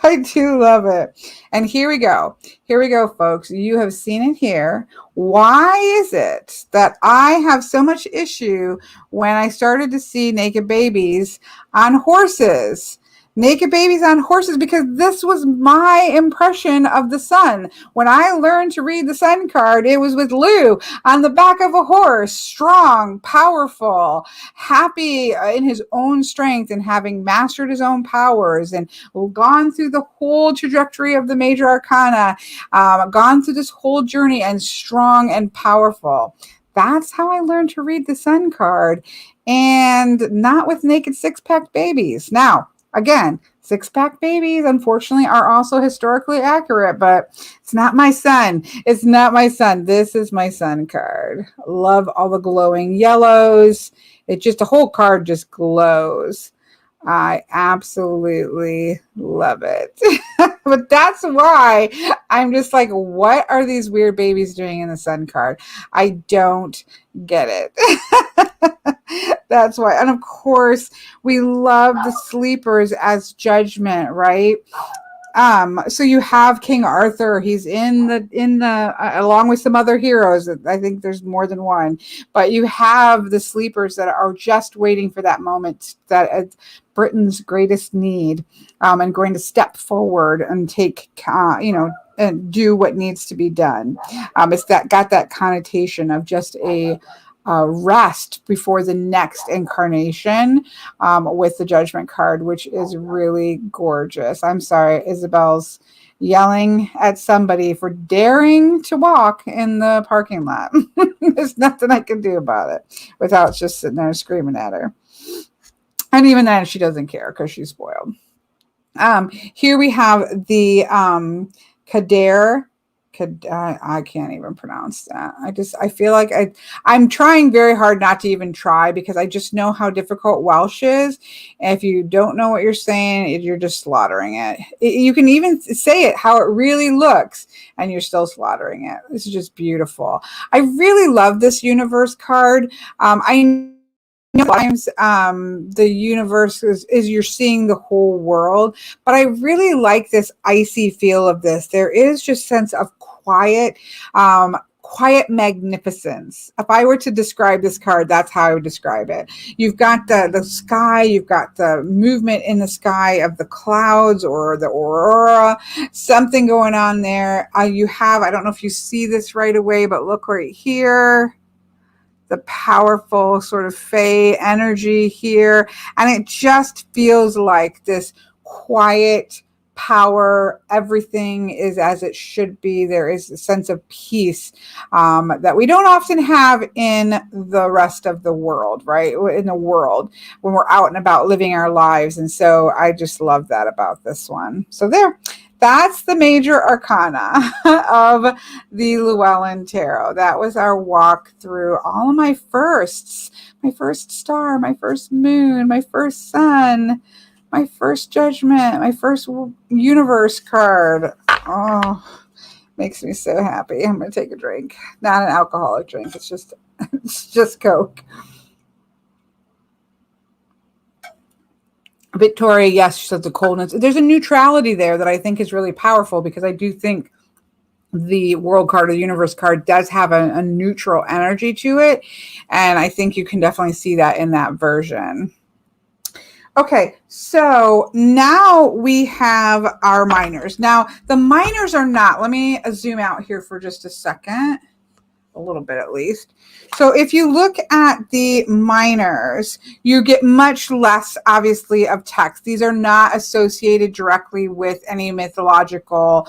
I do love it. And here we go. Here we go, folks. You have seen it here. Why is it that I have so much issue when I started to see naked babies on horses? Naked babies on horses, because this was my impression of the sun. When I learned to read the sun card, it was with Lou on the back of a horse, strong, powerful, happy in his own strength and having mastered his own powers and gone through the whole trajectory of the major arcana, gone through this whole journey and strong and powerful. That's how I learned to read the sun card, and not with naked six-pack babies. Now, again, six-pack babies, unfortunately, are also historically accurate, but it's not my sun. It's not my sun. This is my sun card. Love all the glowing yellows. The whole card just glows. I absolutely love it. But that's why I'm just like, what are these weird babies doing in the sun card? I don't get it. That's why. And of course, we love the sleepers as judgment, right? So you have King Arthur. He's in the along with some other heroes. I think there's more than one, but you have the sleepers that are just waiting for that moment, that Britain's greatest need, and going to step forward and take, and do what needs to be done. It's got that connotation of just a rest before the next incarnation, with the judgment card, which is really gorgeous. I'm sorry, Isabel's yelling at somebody for daring to walk in the parking lot. There's nothing I can do about it without just sitting there screaming at her. And even then, she doesn't care because she's spoiled. Here we have the Kader. I can't even pronounce that. I feel like I'm trying very hard not to even try, because I just know how difficult Welsh is. And if you don't know what you're saying, you're just slaughtering it. You can even say it how it really looks, and you're still slaughtering it. This is just beautiful. I really love this universe card. I sometimes the universe is you're seeing the whole world, but I really like this icy feel of this. There is just sense of quiet magnificence. If I were to describe this card, that's how I would describe it. You've got the sky, you've got the movement in the sky of the clouds or the aurora, something going on there. I don't know if you see this right away, but look right here. The powerful sort of fae energy here. And it just feels like this quiet power. Everything is as it should be. There is a sense of peace that we don't often have in the rest of the world, right? In the world when we're out and about living our lives. And so I just love that about this one. So that's the major arcana of the Llewellyn Tarot. That was our walk through all of my firsts. My first star, my first moon, my first sun, my first judgment, my first universe card. Oh, makes me so happy. I'm going to take a drink. Not an alcoholic drink. It's just It's just Coke. Victoria, yes, she says the coldness. There's a neutrality there that I think is really powerful, because I do think the world card or the universe card does have a neutral energy to it. And I think you can definitely see that in that version. Okay, so now we have our minors. Now, the minors are not, let me zoom out here for just a second. A little bit at least. So if you look at the minors, you get much less, obviously, of text. These are not associated directly with any mythological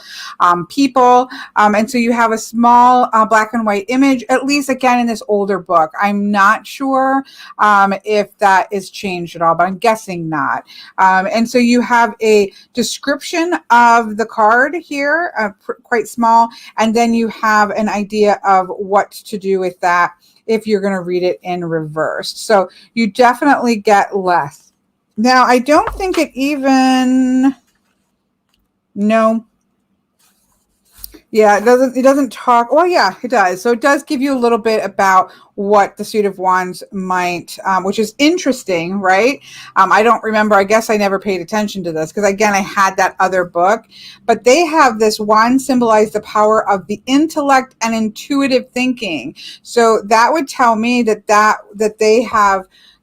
people. And so you have a small black and white image, at least again in this older book. I'm not sure if that is changed at all, but I'm guessing not. And so you have a description of the card here, quite small, and then you have an idea of what to do with that if you're going to read it in reverse. So you definitely get less. Now, I don't think it even, no. Yeah, it doesn't talk. Well, yeah, it does. So it does give you a little bit about what the Suit of Wands might, which is interesting, right? I don't remember. I guess I never paid attention to this because, again, I had that other book. But they have this wand symbolize the power of the intellect and intuitive thinking. So that would tell me that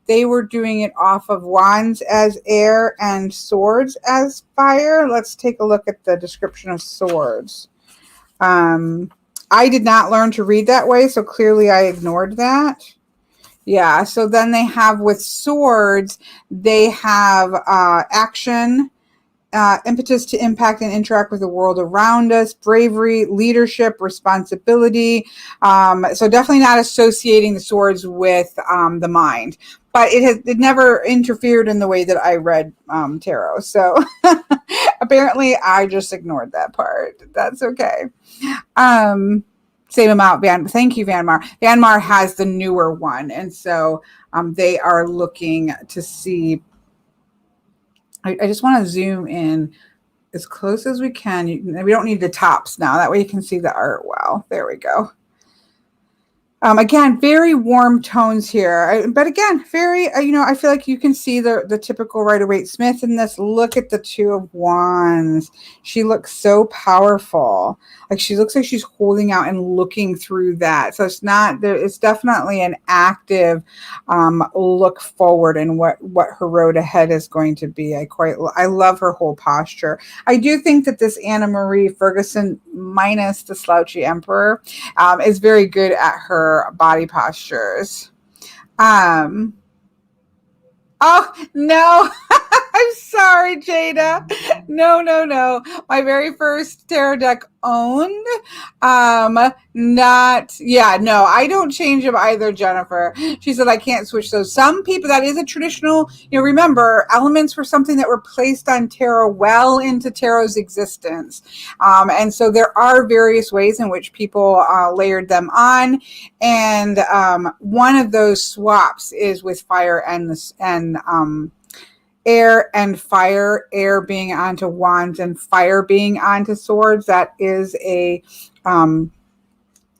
they were doing it off of wands as air and swords as fire. Let's take a look at the description of swords. I did not learn to read that way, so clearly I ignored that. Yeah, so then they have with swords, they have action, impetus to impact and interact with the world around us, bravery, leadership, responsibility. So definitely not associating the swords with the mind. But it never interfered in the way that I read tarot. So apparently I just ignored that part. That's okay. Same amount, thank you, Vanmar. Vanmar has the newer one. And so they are looking to see. I just want to zoom in as close as we can. We don't need the tops now. That way you can see the art well. There we go. Again, very warm tones here. But again, very, I feel like you can see the typical Rider-Waite-Smith in this. Look at the Two of Wands. She looks so powerful. Like she looks like she's holding out and looking through that. So it's definitely an active look forward in what her road ahead is going to be. I love her whole posture. I do think that this Anna Marie Ferguson, minus the slouchy emperor, is very good at her body postures. Oh no. I'm sorry, Jada. No. My very first tarot deck owned. I don't change them either, Jennifer. She said I can't switch those. Some people, that is a traditional, remember, elements were something that were placed on tarot well into tarot's existence. And so there are various ways in which people layered them on. And one of those swaps is with fire and air and fire, air being onto wands and fire being onto swords. That is a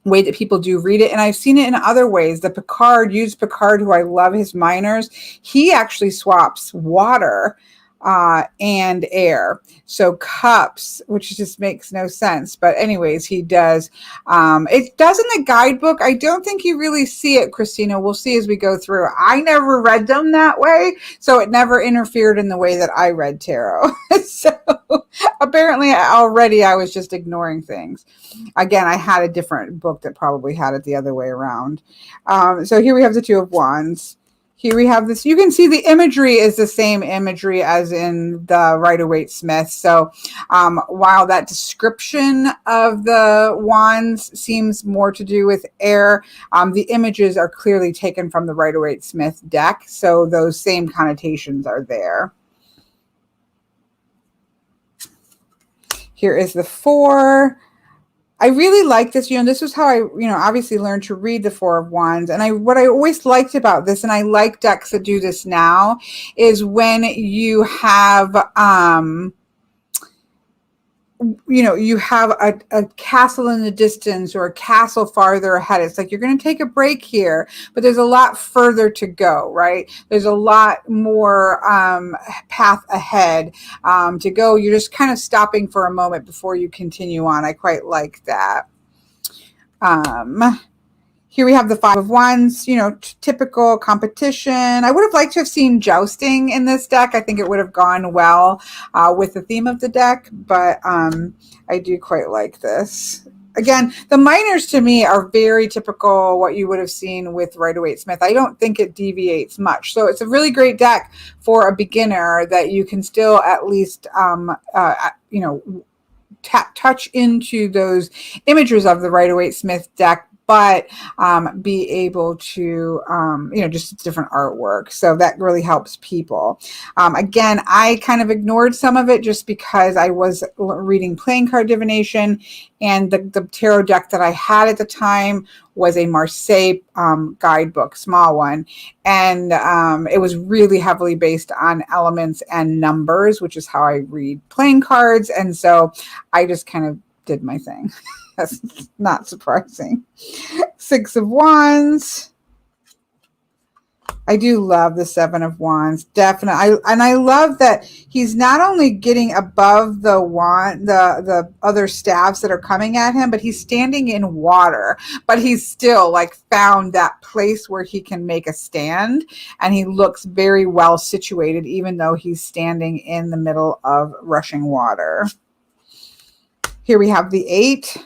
way that people do read it. And I've seen it in other ways. Picard, who I love his minors, he actually swaps water and air. So cups, which just makes no sense. But anyways, he does. It does in the guidebook. I don't think you really see it, Christina. We'll see as we go through. I never read them that way. So it never interfered in the way that I read tarot. So apparently already I was just ignoring things. Again, I had a different book that probably had it the other way around. So here we have the Two of Wands. Here we have this. You can see the imagery is the same imagery as in the Rider-Waite-Smith. So while that description of the wands seems more to do with air, the images are clearly taken from the Rider-Waite-Smith deck. So those same connotations are there. Here is the Four. I really like this, this is how I, obviously learned to read the Four of Wands. And what I always liked about this, and I like decks that do this now, is when you have, you know, you have a castle in the distance or a castle farther ahead. It's like you're going to take a break here, but there's a lot further to go, right? There's a lot more path ahead to go. You're just kind of stopping for a moment before you continue on. I quite like that. Here we have the Five of Wands, you know, typical competition. I would have liked to have seen jousting in this deck. I think it would have gone well with the theme of the deck, but I do quite like this. Again, the minors to me are very typical what you would have seen with Rider-Waite-Smith. I don't think it deviates much. So it's a really great deck for a beginner that you can still at least, you know, touch into those images of the Rider-Waite-Smith deck, but be able to, you know, just different artwork. So that really helps people. Again, I kind of ignored some of it just because I was reading playing card divination, and the tarot deck that I had at the time was a Marseille guidebook, small one. And it was really heavily based on elements and numbers, which is how I read playing cards. And so I just kind of did my thing. That's not surprising. Six of Wands. I do love the Seven of Wands, definitely. And I love that he's not only getting above the wand, the other staves that are coming at him, but he's standing in water. But he's still like found that place where he can make a stand, and he looks very well situated, even though he's standing in the middle of rushing water. Here we have the Eight.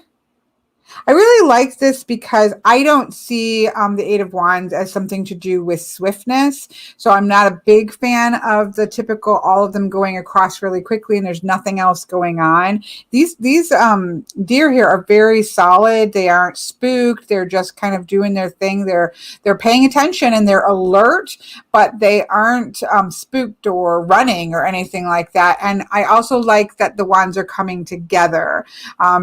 I really like this because I don't see the Eight of Wands as something to do with swiftness. So I'm not a big fan of the typical, all of them going across really quickly and there's nothing else going on. These deer here are very solid. They aren't spooked. They're just kind of doing their thing. They're paying attention and they're alert, but they aren't spooked or running or anything like that. And I also like that the wands are coming together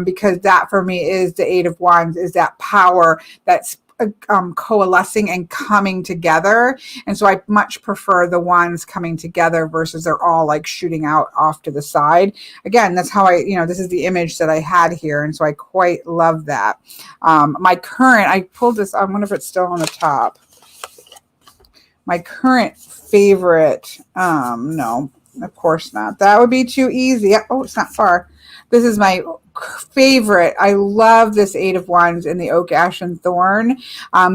because that for me is the Eight of Wands, is that power that's coalescing and coming together. And so I much prefer the wands coming together versus they're all like shooting out off to the side. Again, that's how this is the image that I had here. And so I quite love that. My current, I pulled this, I wonder if it's still on the top. My current favorite, no, of course not. That would be too easy. Oh, it's not far. This is my favorite. I love this Eight of Wands in the Oak, Ash, and Thorn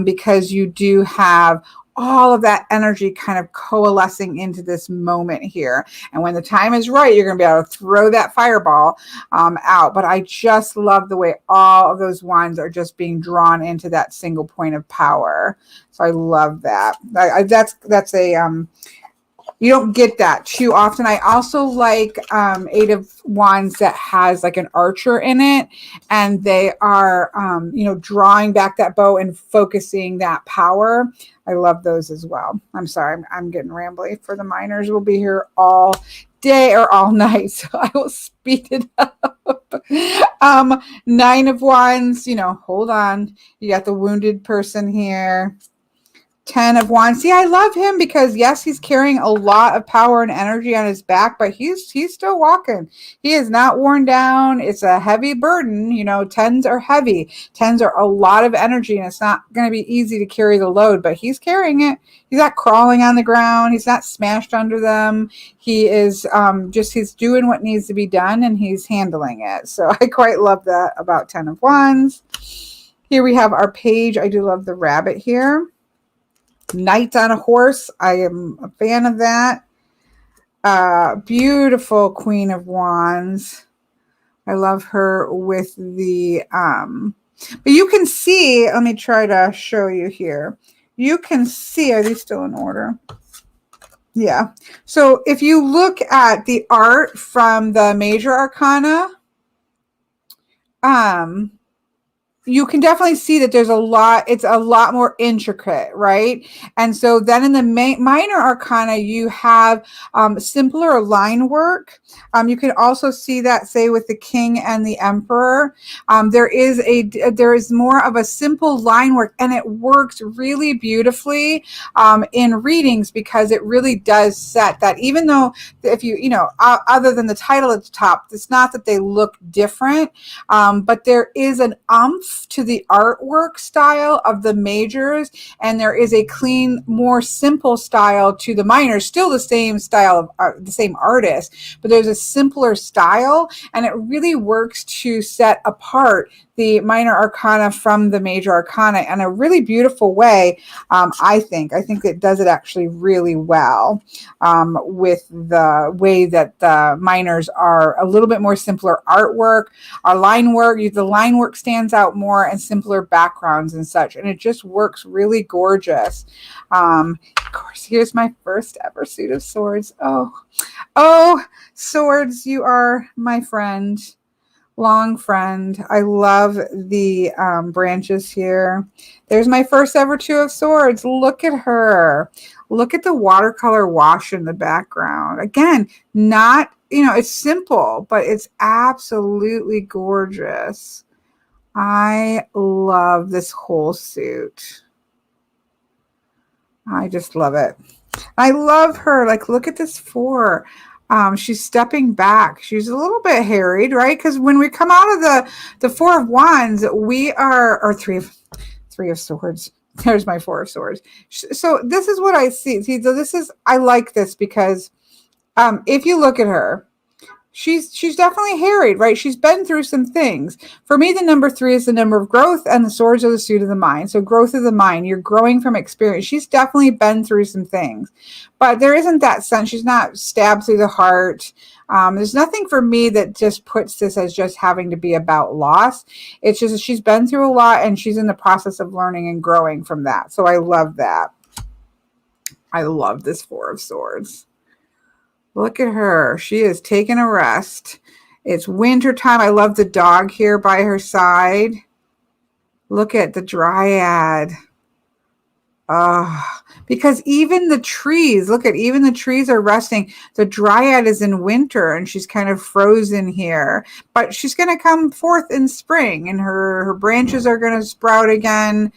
because you do have all of that energy kind of coalescing into this moment here. And when the time is right, you're going to be able to throw that fireball out. But I just love the way all of those wands are just being drawn into that single point of power. So I love that. That's a... you don't get that too often. I also like Eight of Wands that has like an archer in it, and they are, drawing back that bow and focusing that power. I love those as well. I'm sorry, I'm getting rambly. For the minors, we'll be here all day or all night, so I will speed it up. Nine of Wands, hold on. You got the wounded person here. 10 of Wands. See, I love him because yes, he's carrying a lot of power and energy on his back, but he's still walking. He is not worn down. It's a heavy burden. 10s are heavy. 10s are a lot of energy, and it's not going to be easy to carry the load, but he's carrying it. He's not crawling on the ground. He's not smashed under them. He is he's doing what needs to be done, and he's handling it. So I quite love that about 10 of Wands. Here we have our page. I do love the rabbit here. Knight on a horse. I am a fan of that. Beautiful Queen of Wands. I love her with the, but you can see, let me try to show you here. You can see, are these still in order? Yeah. So if you look at the art from the major arcana, you can definitely see that there's a lot, it's a lot more intricate, right? And so then in the minor arcana, you have simpler line work. You can also see that, say, with the king and the emperor. There is more of a simple line work, and it works really beautifully in readings, because it really does set that, even though if other than the title at the top, it's not that they look different, but there is an umph to the artwork style of the majors, and there is a clean, more simple style to the minors. Still the same style of the same artist, but there's a simpler style, and it really works to set apart the minor arcana from the major arcana in a really beautiful way. I think it does it actually really well, with the way that the minors are a little bit more simpler artwork. Our line work, the line work stands out more, and simpler backgrounds and such, and it just works really gorgeous. Of course, here's my first ever suit of swords. Oh, swords, you are my friend. Long friend. I love the branches here. There's my first ever two of swords. Look at her. Look at the watercolor wash in the background. Again, not, it's simple, but it's absolutely gorgeous. I love this whole suit. I just love it. I love her. Like, look at this four. She's stepping back. She's a little bit harried, right? Because when we come out of the Four of Wands, we are, or three of swords. There's my Four of Swords. So this is what I see. So I like this because if you look at her, she's definitely harried, right? She's been through some things. For me, the number 3 is the number of growth, and the swords are the suit of the mind. So growth of the mind, you're growing from experience. She's definitely been through some things, but there isn't that sense. She's not stabbed through the heart. There's nothing for me that just puts this as just having to be about loss. It's just she's been through a lot, and she's in the process of learning and growing from that. So I love that. I love this Four of Swords. Look at her. She is taking a rest. It's winter time. I love the dog here by her side. Look at the dryad. Because even the trees, even the trees are resting. The dryad is in winter, and she's kind of frozen here. But she's going to come forth in spring, and her branches are going to sprout again.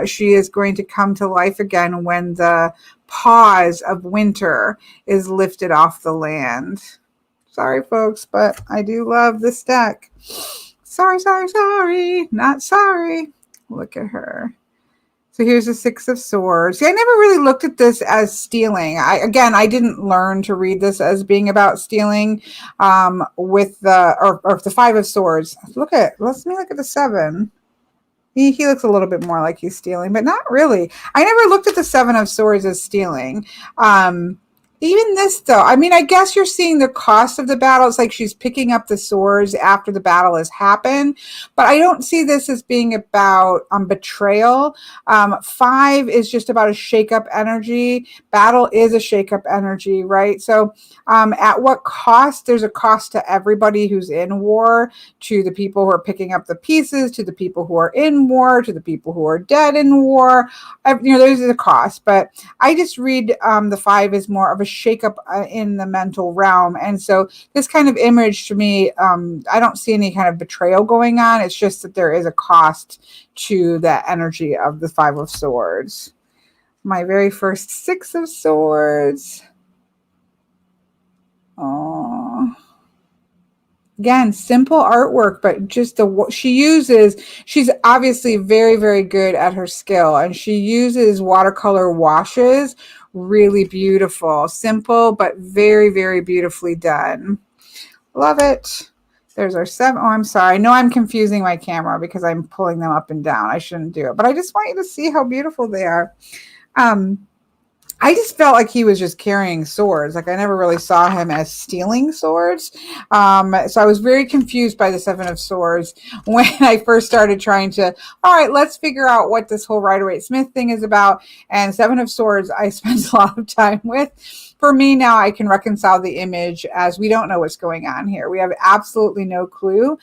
She is going to come to life again when the pause of winter is lifted off the land. Sorry, folks, but I do love this deck. Sorry. Not sorry. Look at her. So here's the Six of Swords. See, I never really looked at this as stealing. I didn't learn to read this as being about stealing with the Five of Swords. Let me look at the 7. He looks a little bit more like he's stealing, but not really. I never looked at the Seven of Swords as stealing. Even this, though, I mean, I guess you're seeing the cost of the battle. It's like she's picking up the swords after the battle has happened. But I don't see this as being about betrayal. 5 is just about a shake-up energy. Battle is a shake-up energy, right? So at what cost? There's a cost to everybody who's in war, to the people who are picking up the pieces, to the people who are in war, to the people who are dead in war. There's a cost. But I just read the 5 is more of a shakeup in the mental realm. And so this kind of image to me, I don't see any kind of betrayal going on. It's just that there is a cost to that energy of the Five of Swords. My very first Six of Swords. Oh. Again, simple artwork, but just she's obviously very, very good at her skill, and she uses watercolor washes. Really beautiful. Simple, but very, very beautifully done. Love it. There's our 7. Oh, I'm sorry. No, I'm confusing my camera because I'm pulling them up and down. I shouldn't do it, but I just want you to see how beautiful they are. I just felt like he was just carrying swords. Like I never really saw him as stealing swords. So I was very confused by the Seven of Swords when I first started trying to, all right, let's figure out what this whole Rider-Waite-Smith thing is about. And Seven of Swords, I spent a lot of time with. For me now, I can reconcile the image as we don't know what's going on here. We have absolutely no clue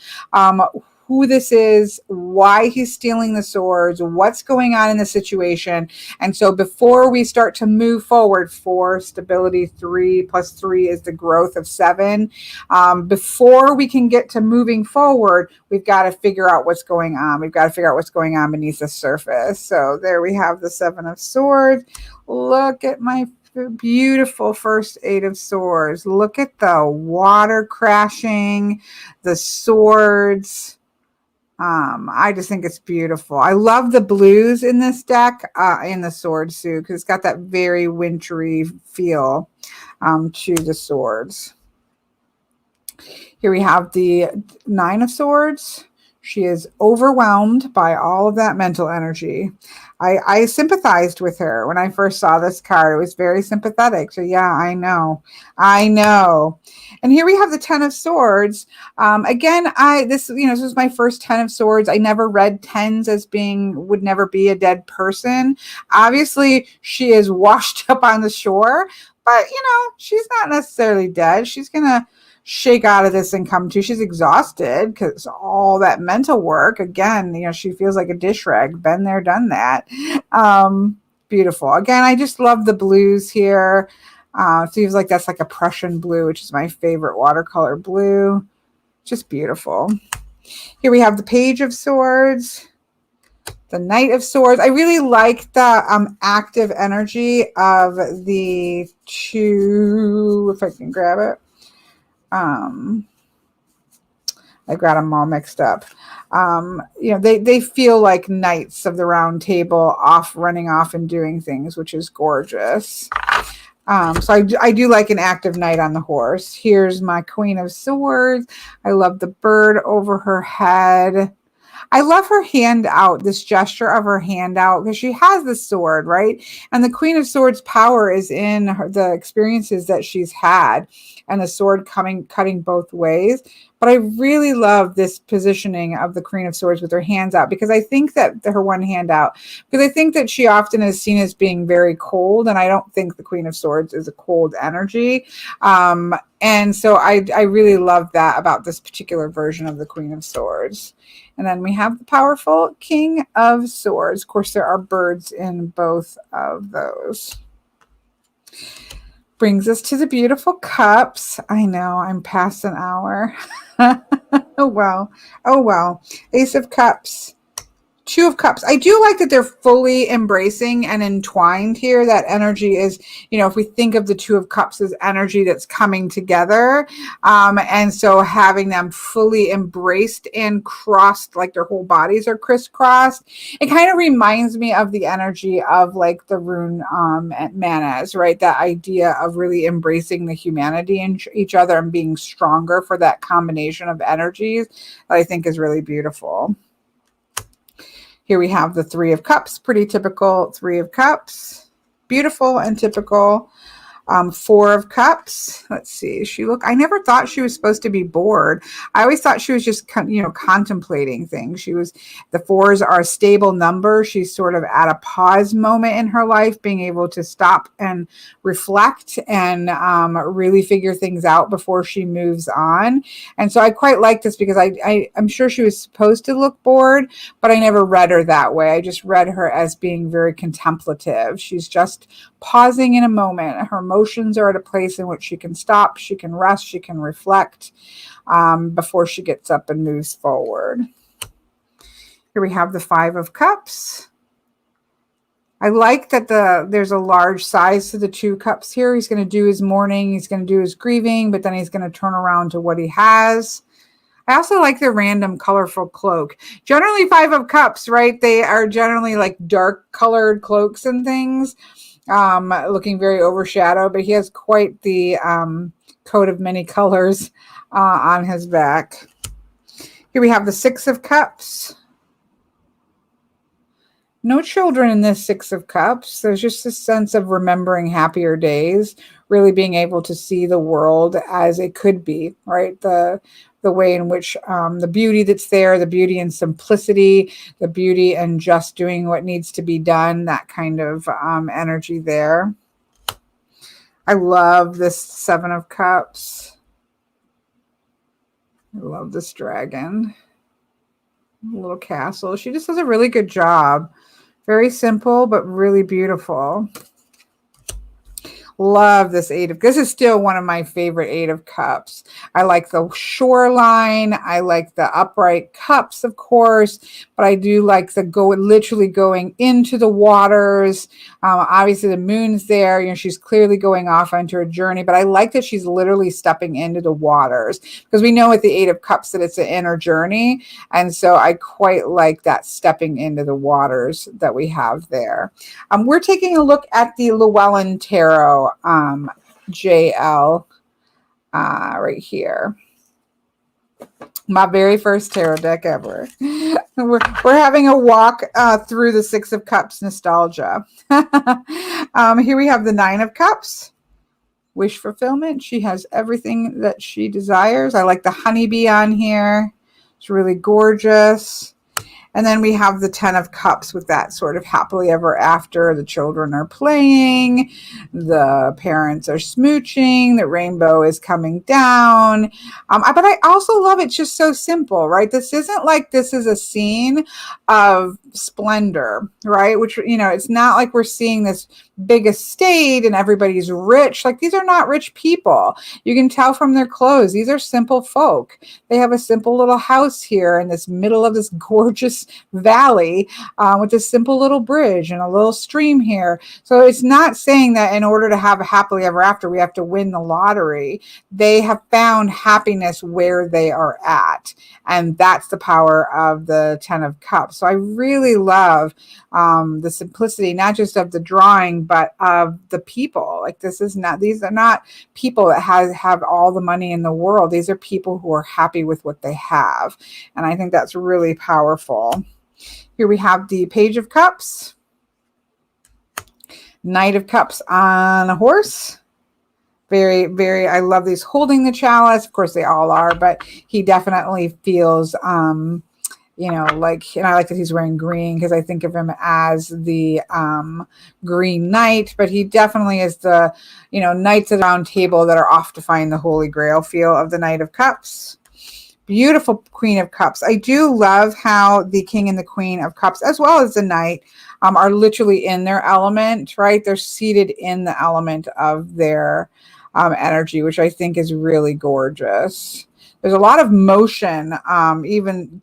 who this is, why he's stealing the swords, what's going on in the situation. And so before we start to move forward, 4 stability, 3 plus 3 is the growth of 7. Before we can get to moving forward, we've got to figure out what's going on. We've got to figure out what's going on beneath the surface. So there we have the 7 of swords. Look at my beautiful first 8 of swords. Look at the water crashing, the swords. I just think it's beautiful. I love the blues in this deck, in the sword suit, because it's got that very wintry feel to the swords. Here we have the 9 of swords. She is overwhelmed by all of that mental energy. I sympathized with her when I first saw this card. It was very sympathetic. So yeah, I know. And here we have the 10 of swords. Again, this was my first 10 of swords. I never read 10s as would never be a dead person. Obviously, she is washed up on the shore, but she's not necessarily dead. She's gonna shake out of this and come to. She's exhausted because all that mental work. Again, she feels like a dish rag. Been there, done that. Beautiful. Again, I just love the blues here. Feels like that's like a Prussian blue, which is my favorite watercolor blue. Just beautiful. Here we have the Page of Swords, the Knight of Swords. I really like the active energy of the 2, if I can grab it. I've got them all mixed up. They feel like knights of the round table, running off and doing things, which is gorgeous. So I do like an active knight on the horse. Here's my Queen of Swords. I love the bird over her head. I love her hand out, this gesture of her hand out, because she has the sword, right? And the Queen of Swords' power is in the experiences that she's had, and the sword cutting both ways. But I really love this positioning of the Queen of Swords with her hands out, because I think that her one hand out, because I think that she often is seen as being very cold, and I don't think the Queen of Swords is a cold energy. And so I really love that about this particular version of the Queen of Swords. And then we have the powerful King of Swords. Of course, there are birds in both of those. Brings us to the beautiful cups. I know, I'm past an hour. Oh, well. Ace of Cups. 2 of Cups. I do like that they're fully embracing and entwined here. That energy is, if we think of the 2 of Cups as energy that's coming together, and so having them fully embraced and crossed, like their whole bodies are crisscrossed, it kind of reminds me of the energy of like the rune manas, right? That idea of really embracing the humanity in each other and being stronger for that combination of energies that I think is really beautiful. Here we have the 3 of Cups, pretty typical 3 of Cups, beautiful and typical. 4 of Cups. Let's see. I never thought she was supposed to be bored. I always thought she was just, contemplating things. The 4s are a stable number. She's sort of at a pause moment in her life, being able to stop and reflect and really figure things out before she moves on. And so I quite like this, because I'm sure she was supposed to look bored, but I never read her that way. I just read her as being very contemplative. She's just pausing in a moment. Her emotions are at a place in which she can stop, she can rest, she can reflect before she gets up and moves forward. Here we have the 5 of Cups. I like that there's a large size to the 2 cups here. He's going to do his mourning, he's going to do his grieving, but then he's going to turn around to what he has. I also like the random colorful cloak. Generally 5 of Cups, right? They are generally like dark colored cloaks and things. Looking very overshadowed, but he has quite the coat of many colors on his back. Here we have the 6 of Cups. No children in this 6 of Cups. There's just a sense of remembering happier days, really being able to see the world as it could be, right? The way in which the beauty that's there, the beauty and simplicity, the beauty and just doing what needs to be done, that kind of energy there. I love this 7 of Cups. I love this dragon. Little castle. She just does a really good job. Very simple, but really beautiful. Love this this is still one of my favorite Eight of Cups. I like the shoreline. I like the upright cups, of course, but I do like the literally going into the waters. Obviously the moon's there, you know, she's clearly going off onto a journey, but I like that she's literally stepping into the waters, because we know with the Eight of Cups that it's an inner journey. And so I quite like that stepping into the waters that we have there. We're taking a look at the Llewellyn Tarot, JL, right here. My very first tarot deck ever. We're having a walk through the Six of Cups nostalgia. Here we have the Nine of Cups. Wish fulfillment. She has everything that she desires. I like the honeybee on here. It's really gorgeous. And then we have the Ten of Cups with that sort of happily ever after. The children are playing. The parents are smooching. The rainbow is coming down. But I also love it's just so simple, right? This isn't like this is a scene of splendor, right? Which, you know, it's not like we're seeing this big estate and everybody's rich. Like, these are not rich people. You can tell from their clothes. These are simple folk. They have a simple little house here in this middle of this gorgeous valley with a simple little bridge and a little stream here. So it's not saying that in order to have a happily ever after, we have to win the lottery. They have found happiness where they are at. And that's the power of the Ten of Cups. So I really love the simplicity, not just of the drawing, but of the people. Like, these are not people that have all the money in the world. These are people who are happy with what they have. And I think that's really powerful. Here we have the Page of Cups, Knight of Cups on a horse. Very, very, I love these holding the chalice. Of course, they all are, but he definitely feels, you know, like, and I like that he's wearing green because I think of him as the Green Knight, but he definitely is the, you know, Knights of the Round Table that are off to find the Holy Grail feel of the Knight of Cups. Beautiful Queen of Cups. I do love how the King and the Queen of Cups, as well as the Knight, are literally in their element, right? They're seated in the element of their energy, which I think is really gorgeous. There's a lot of motion, even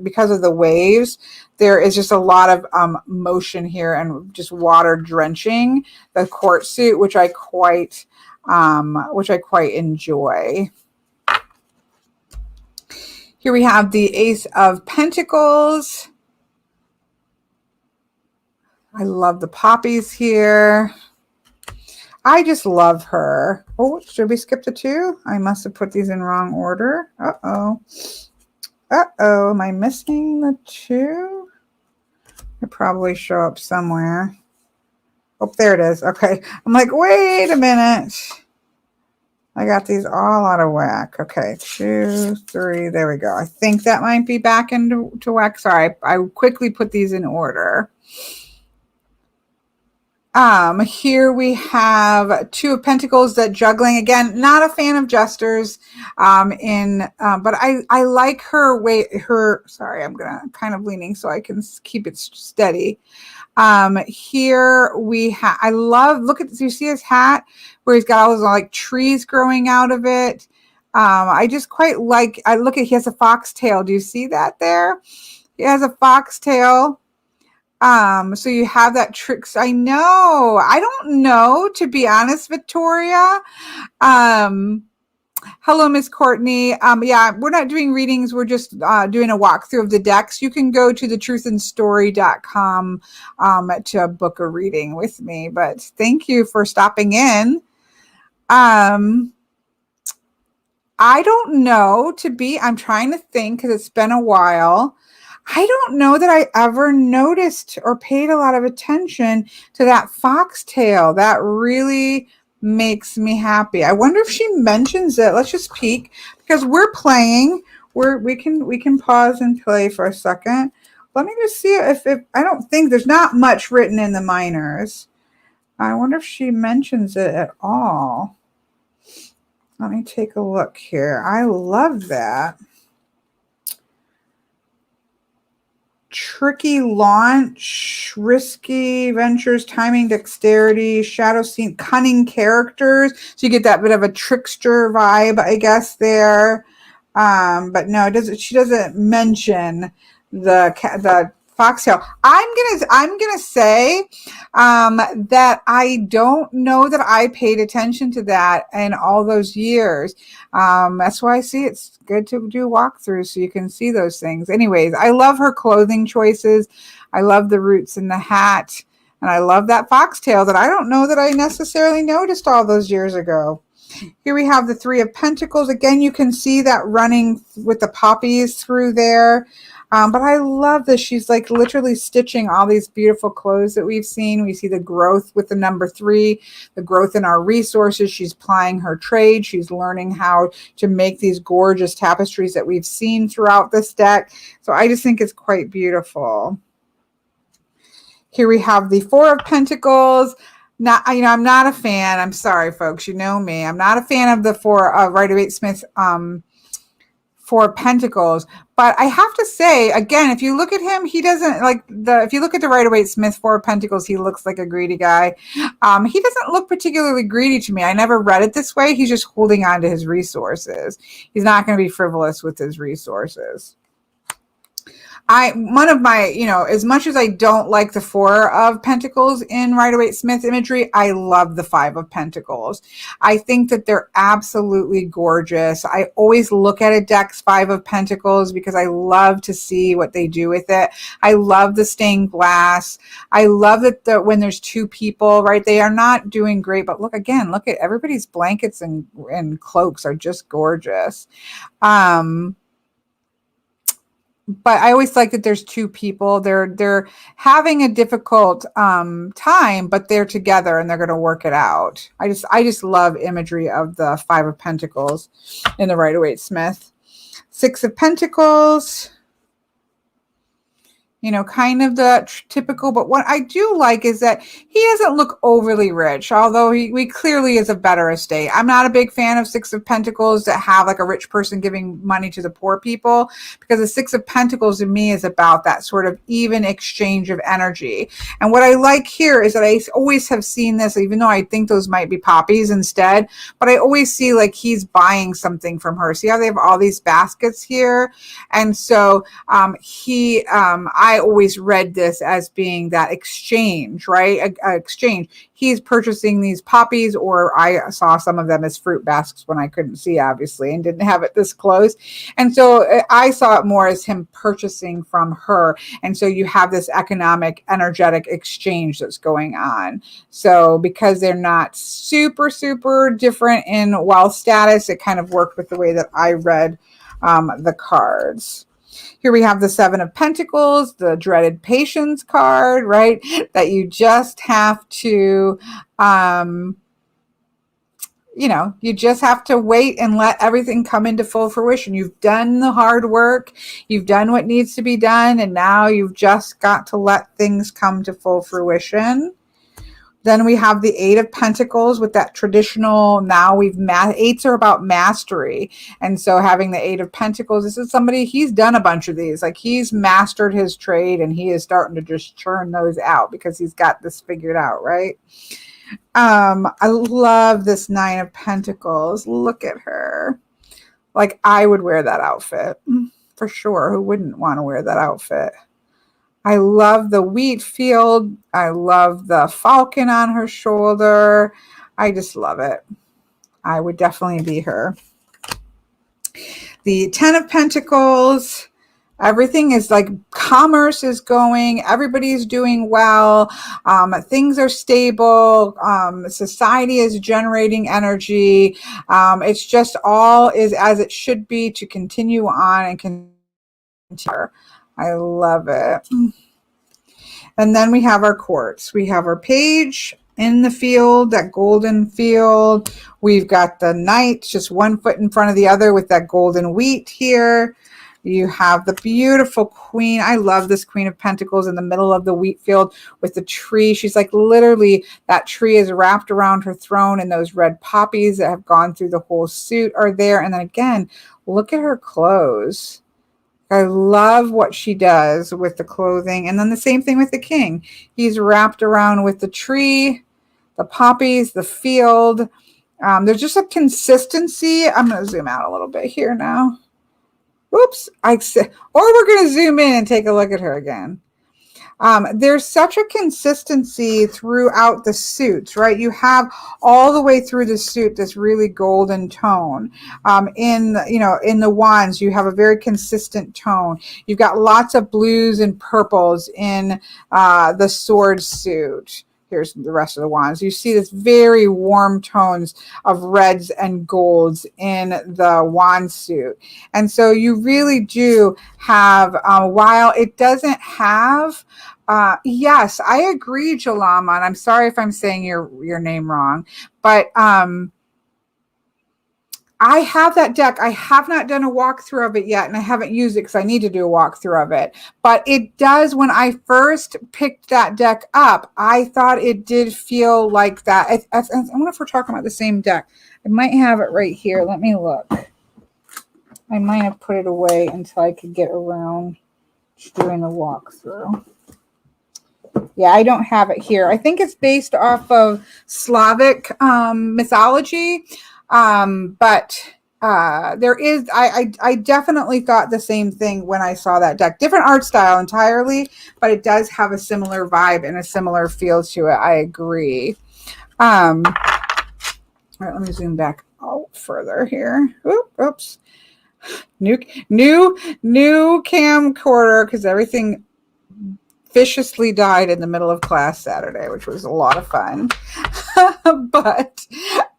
because of the waves. There is just a lot of motion here and just water drenching the court suit, which I quite enjoy. Here we have the Ace of Pentacles. I love the poppies here. I just love her. Oh, should we skip the two? I must have put these in wrong order. Uh-oh. Uh-oh. Am I missing the two? It probably show up somewhere. Oh, there it is. Okay. I'm like, wait a minute. I got these all out of whack. Okay. 2, 3. There we go. I think that might be back into whack. Sorry. I quickly put these in order. Here we have Two of Pentacles, that juggling. Again, not a fan of jesters, but I like her way, sorry, I'm going to kind of leaning so I can keep it steady. Here we have, look at, you see his hat where he's got all those like trees growing out of it. I just quite like, he has a foxtail. Do you see that there? He has a foxtail. So you have that tricks. I know. I don't know, to be honest, Victoria. Hello, Miss Courtney. Yeah, we're not doing readings. We're just doing a walkthrough of the decks. You can go to thetruthandstory.com to book a reading with me. But thank you for stopping in. I don't know, I'm trying to think because it's been a while. I don't know that I ever noticed or paid a lot of attention to that foxtail. That really makes me happy. I wonder if she mentions it. Let's just peek, because we're playing. We can pause and play for a second. Let me just see if I don't think there's not much written in the minors. I wonder if she mentions it at all. Let me take a look here. I love that. tricky launch, risky ventures, timing, dexterity, shadow scene, cunning characters. So you get that bit of a trickster vibe, I guess, there. But no, it doesn't. She doesn't mention the foxtail. I'm gonna say that I don't know that I paid attention to that in all those years. That's why I see it's good to do walkthroughs so you can see those things. Anyways, I love her clothing choices. I love the roots in the hat. And I love that foxtail that I don't know that I necessarily noticed all those years ago. Here we have the Three of Pentacles. Again, you can see that running with the poppies through there. But I love this. She's like literally stitching all these beautiful clothes that we've seen. We see the growth with the number 3, the growth in our resources. She's plying her trade. She's learning how to make these gorgeous tapestries that we've seen throughout this deck. So I just think it's quite beautiful. Here we have the Four of Pentacles. I'm not a fan. I'm sorry, folks. You know me. I'm not a fan of the Rider-Waite-Smith Four of Pentacles. But I have to say, again, if you look at him, he doesn't if you look at the Rider-Waite-Smith Four of Pentacles, he looks like a greedy guy. He doesn't look particularly greedy to me. I never read it this way. He's just holding on to his resources. He's not going to be frivolous with his resources. One of my, as much as I don't like the Four of Pentacles in Rider-Waite-Smith imagery, I love the Five of Pentacles. I think that they're absolutely gorgeous. I always look at a deck's Five of Pentacles because I love to see what they do with it. I love the stained glass. I love that when there's two people, right, they are not doing great, but look at everybody's blankets and cloaks are just gorgeous. But I always like that there's two people. They're having a difficult time, but they're together and they're going to work it out. I just love imagery of the Five of Pentacles in the Rider-Waite-Smith. Six of Pentacles. Kind of the typical, but what I do like is that he doesn't look overly rich, although he clearly is a better estate. I'm not a big fan of Six of Pentacles that have like a rich person giving money to the poor people, because the Six of Pentacles to me is about that sort of even exchange of energy. And what I like here is that I always have seen this, even though I think those might be poppies instead, but I always see like he's buying something from her. See how they have all these baskets here? And so I always read this as being that exchange, right? Exchange. He's purchasing these poppies, or I saw some of them as fruit baskets when I couldn't see, obviously, and didn't have it this close. And so I saw it more as him purchasing from her. And so you have this economic, energetic exchange that's going on. So because they're not super, super different in wealth status, it kind of worked with the way that I read the cards. Here we have the Seven of Pentacles, the dreaded patience card, right? That you just have to, you just have to wait and let everything come into full fruition. You've done the hard work. You've done what needs to be done. And now you've just got to let things come to full fruition. Then we have the Eight of Pentacles with that traditional, eights are about mastery. And so having the Eight of Pentacles, this is somebody, he's done a bunch of these. Like he's mastered his trade and he is starting to just churn those out because he's got this figured out, right? I love this Nine of Pentacles. Look at her. Like I would wear that outfit for sure. Who wouldn't want to wear that outfit? I love the wheat field. I love the falcon on her shoulder. I just love it. I would definitely be her. The Ten of Pentacles. Everything is like commerce is going. Everybody's doing well. Things are stable. Society is generating energy. It's just all is as it should be to continue on and continue. I love it. And then we have our quartz. We have our page in the field, that golden field. We've got the knight, just one foot in front of the other with that golden wheat here. You have the beautiful queen. I love this Queen of Pentacles in the middle of the wheat field with the tree. She's like literally, that tree is wrapped around her throne, and those red poppies that have gone through the whole suit are there. And then again, look at her clothes. I love what she does with the clothing. And then the same thing with the king. He's wrapped around with the tree, the poppies, the field. There's just a consistency. I'm going to zoom out a little bit here now. Oops. Or we're going to zoom in and take a look at her again. There's such a consistency throughout the suits, right? You have all the way through the suit this really golden tone. In the wands, you have a very consistent tone. You've got lots of blues and purples in the sword suit. Here's the rest of the wands. You see this very warm tones of reds and golds in the wand suit. And so you really do have, while it doesn't have, yes, I agree, Jalama, and I'm sorry if I'm saying your name wrong, but I have that deck. I have not done a walkthrough of it yet, and I haven't used it because I need to do a walkthrough of it. But it does, when I first picked that deck up, I thought it did feel like that. I wonder if we're talking about the same deck. I might have it right here. Let me look. I might have put it away until I could get around to doing the walkthrough. Yeah, I don't have it here. I think it's based off of Slavic mythology. But there is, I definitely thought the same thing when I saw that deck. Different art style entirely, but it does have a similar vibe and a similar feel to it. I agree. All right, let me zoom back out further here. Oops. New camcorder, because everything viciously died in the middle of class Saturday, which was a lot of fun. But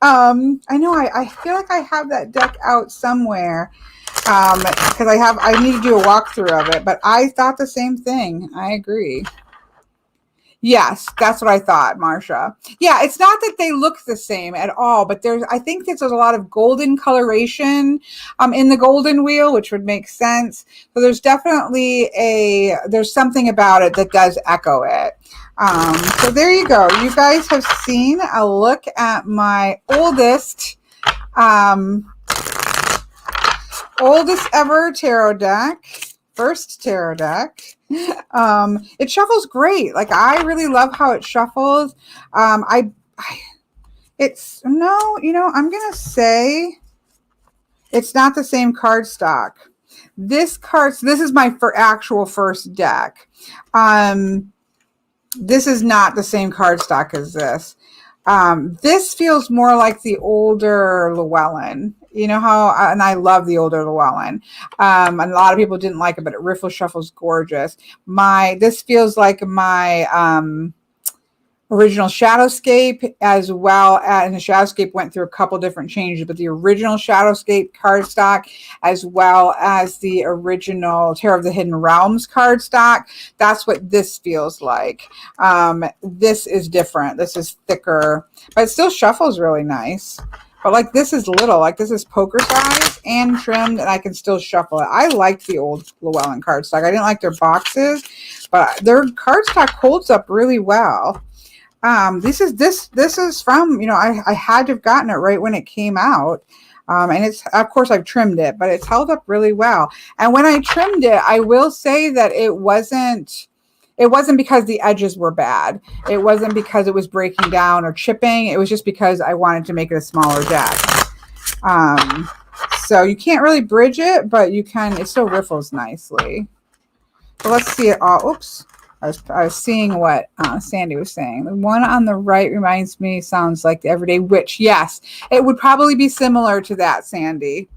I know I feel like I have that deck out somewhere, because I need to do a walkthrough of it. But I thought the same thing. I agree. Yes, that's what I thought, Marsha. Yeah, it's not that they look the same at all, but I think there's a lot of golden coloration in the golden wheel, which would make sense. So there's definitely there's something about it that does echo it. So there you go. You guys have seen a look at my oldest ever tarot deck. First tarot deck. It shuffles great. Like, I really love how it shuffles. I'm gonna say it's not the same card stock. This is my actual first deck. This is not the same card stock as this. This feels more like the older Llewellyn. You know how, and I love the older Llewellyn. And a lot of people didn't like it, but it riffle shuffles gorgeous. This feels like my original Shadowscape, as well as, and the Shadowscape went through a couple different changes, but the original Shadowscape cardstock, as well as the original Tarot of the Hidden Realms cardstock, that's what this feels like. This is different. This is thicker, but it still shuffles really nice. But like, this is little, like this is poker size and trimmed, and I can still shuffle it. I liked the old Llewellyn cardstock. I didn't like their boxes, but their cardstock holds up really well. This is from, I had to have gotten it right when it came out. And it's, of course, I've trimmed it, but it's held up really well. And when I trimmed it, I will say that it wasn't because the edges were bad. It wasn't because it was breaking down or chipping. It was just because I wanted to make it a smaller deck. So you can't really bridge it, but you can, it still riffles nicely. So let's see it all. Oops. I was seeing what Sandy was saying. The one on the right reminds me, sounds like the Everyday Witch. Yes, it would probably be similar to that, Sandy.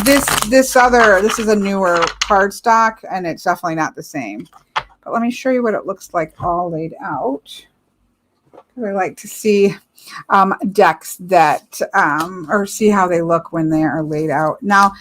This is a newer cardstock, and it's definitely not the same. But let me show you what it looks like all laid out. I like to see decks that or see how they look when they are laid out. Now,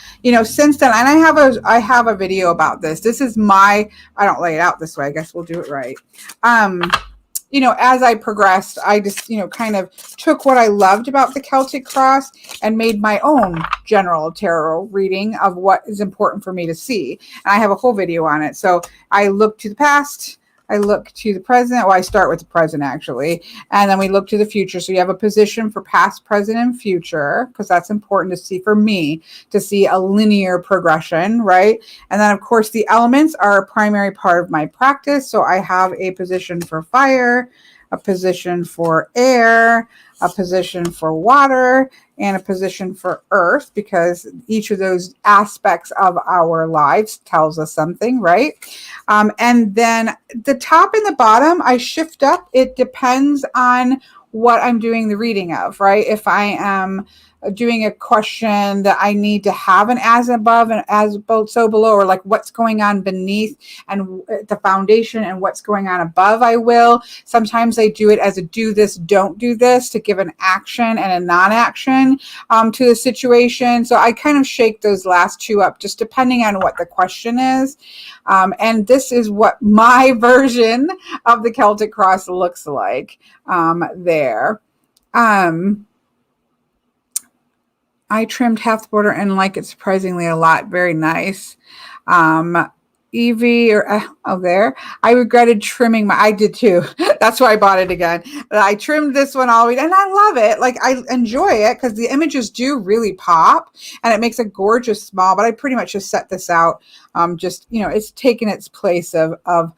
since then, and I have a video about this. This is I don't lay it out this way. I guess we'll do it right. As I progressed, I just, kind of took what I loved about the Celtic cross and made my own general tarot reading of what is important for me to see. And I have a whole video on it. So I look to the past, I look to the present. Well, I start with the present actually, and then we look to the future. So you have a position for past, present, and future, because that's important to see for me, to see a linear progression, right? And then of course the elements are a primary part of my practice. So I have a position for fire, a position for air, a position for water, and a position for earth, because each of those aspects of our lives tells us something, right? And then the top and the bottom, I shift up. It depends on what I'm doing the reading of, right? If I am doing a question that I need to have an as above and as so below, or like what's going on beneath and the foundation and what's going on above, I will. Sometimes I do it as a do this, don't do this, to give an action and a non-action to the situation. So I kind of shake those last two up, just depending on what the question is. And this is what my version of the Celtic cross looks like there. I trimmed half the border and like it surprisingly a lot. Very nice. Evie, or there. I regretted trimming I did too. That's why I bought it again. I trimmed this one all the way, and I love it. Like, I enjoy it because the images do really pop, and it makes a gorgeous small. But I pretty much just set this out. Just, it's taken its place of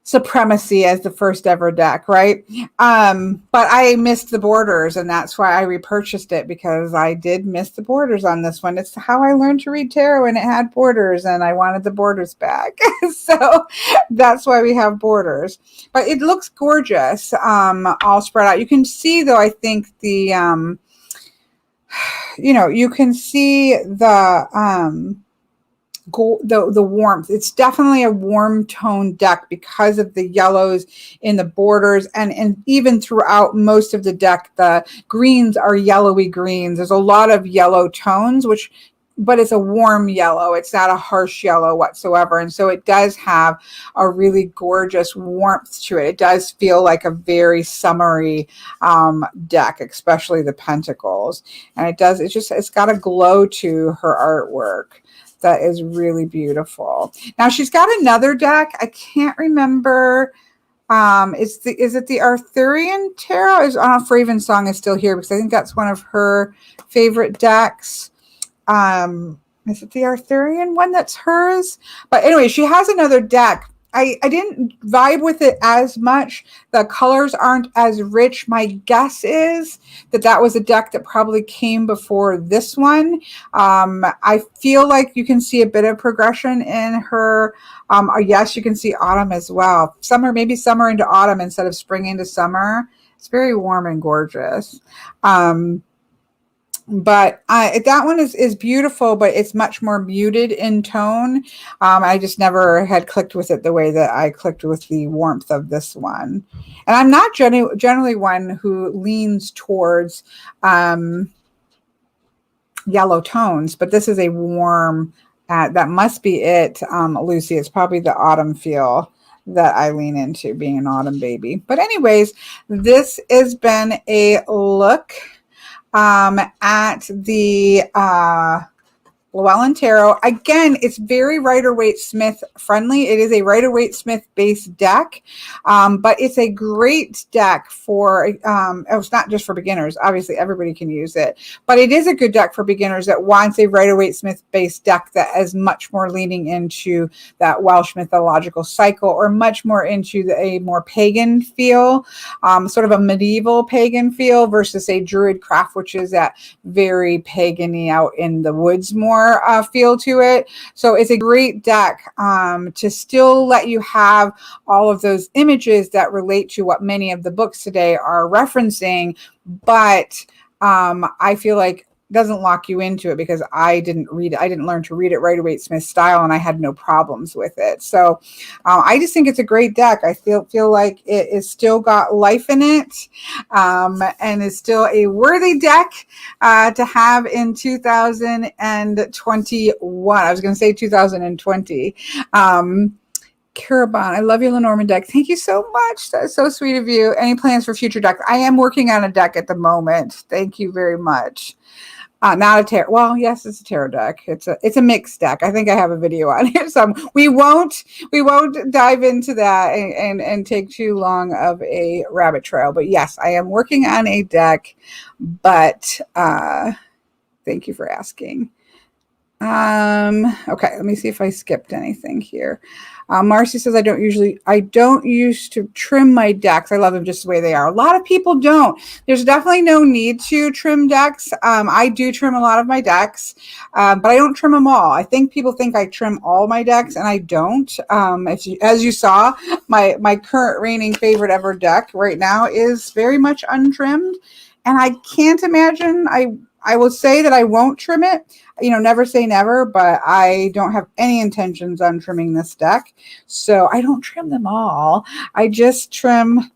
supremacy as the first ever deck, right? But I missed the borders, and that's why I repurchased it, because I did miss the borders on this one. It's how I learned to read tarot, and it had borders, and I wanted the borders back. So that's why we have borders. But it looks gorgeous, all spread out. You can see, though, I think the, you can see the warmth. It's definitely a warm tone deck because of the yellows in the borders, and even throughout most of the deck, the greens are yellowy greens. There's a lot of yellow tones, but it's a warm yellow. It's not a harsh yellow whatsoever. And so it does have a really gorgeous warmth to it. It does feel like a very summery deck, especially the Pentacles. And it's got a glow to her artwork that is really beautiful. Now she's got another deck. I can't remember. Is it the Arthurian Tarot? I don't know if Raven Song is still here, because I think that's one of her favorite decks. Is it the Arthurian one that's hers? But anyway, she has another deck. I didn't vibe with it as much. The colors aren't as rich. My guess is that was a deck that probably came before this one. I feel like you can see a bit of progression in her. Yes, you can see autumn as well. Maybe summer into autumn instead of spring into summer. It's very warm and gorgeous. But that one is beautiful, but it's much more muted in tone. I just never had clicked with it the way that I clicked with the warmth of this one. And I'm not generally one who leans towards yellow tones, but this is a warm, that must be it, Lucy. It's probably the autumn feel that I lean into, being an autumn baby. But anyways, this has been a look at the Llewellyn Tarot. Again, it's very Rider-Waite-Smith friendly. It is a Rider-Waite-Smith based deck, but it's a great deck for, it's not just for beginners. Obviously, everybody can use it, but it is a good deck for beginners that wants a Rider-Waite-Smith based deck that is much more leaning into that Welsh mythological cycle, or much more into a more pagan feel, sort of a medieval pagan feel, versus a druid craft, which is that very pagan-y out in the woods more feel to it. So it's a great deck to still let you have all of those images that relate to what many of the books today are referencing, but I feel like doesn't lock you into it, because I didn't learn to read it Rider-Waite-Smith style, and I had no problems with it. So I just think it's a great deck. I feel like it is still got life in it, and is still a worthy deck to have in 2021. I was going to say 2020. Kirabon, I love your Lenormand deck. Thank you so much. That's so sweet of you. Any plans for future decks? I am working on a deck at the moment. Thank you very much. Not a tarot. Well, yes, it's a tarot deck. It's a mixed deck. I think I have a video on it. So we won't dive into that and take too long of a rabbit trail. But yes, I am working on a deck. But thank you for asking. Okay, let me see if I skipped anything here. Marcy says, I don't used to trim my decks. I love them just the way they are. A lot of people don't. There's definitely no need to trim decks. I do trim a lot of my decks, but I don't trim them all. I think people think I trim all my decks, and I don't. As you saw, my current reigning favorite ever deck right now is very much untrimmed, and I can't imagine. I will say that I won't trim it. Never say never, but I don't have any intentions on trimming this deck. So I don't trim them all. I just trim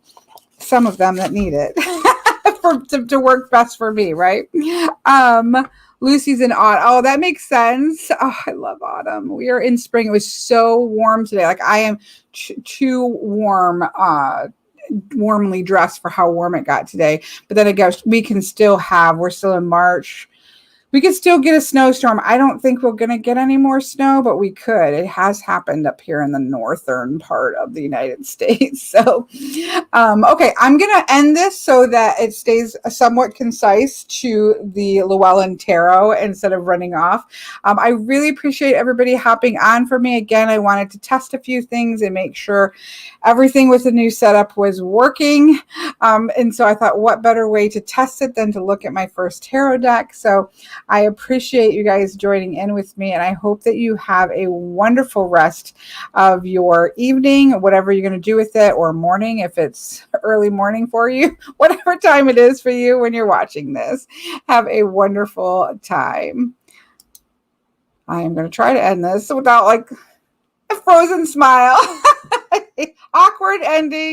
some of them that need it to work best for me, right? Lucy's in autumn. Oh, that makes sense. Oh, I love autumn. We are in spring. It was so warm today. Like I am too warm, warmly dressed for how warm it got today. But then I guess we're still in March. We could still get a snowstorm. I don't think we're going to get any more snow, but we could. It has happened up here in the northern part of the United States. So, okay, I'm going to end this so that it stays somewhat concise to the Llewellyn Tarot instead of running off. I really appreciate everybody hopping on for me. Again, I wanted to test a few things and make sure everything with the new setup was working. And so I thought, what better way to test it than to look at my first tarot deck? So I appreciate you guys joining in with me, and I hope that you have a wonderful rest of your evening, whatever you're going to do with it, or morning if it's early morning for you, whatever time it is for you when you're watching this. Have a wonderful time. I am going to try to end this without like a frozen smile. Awkward ending.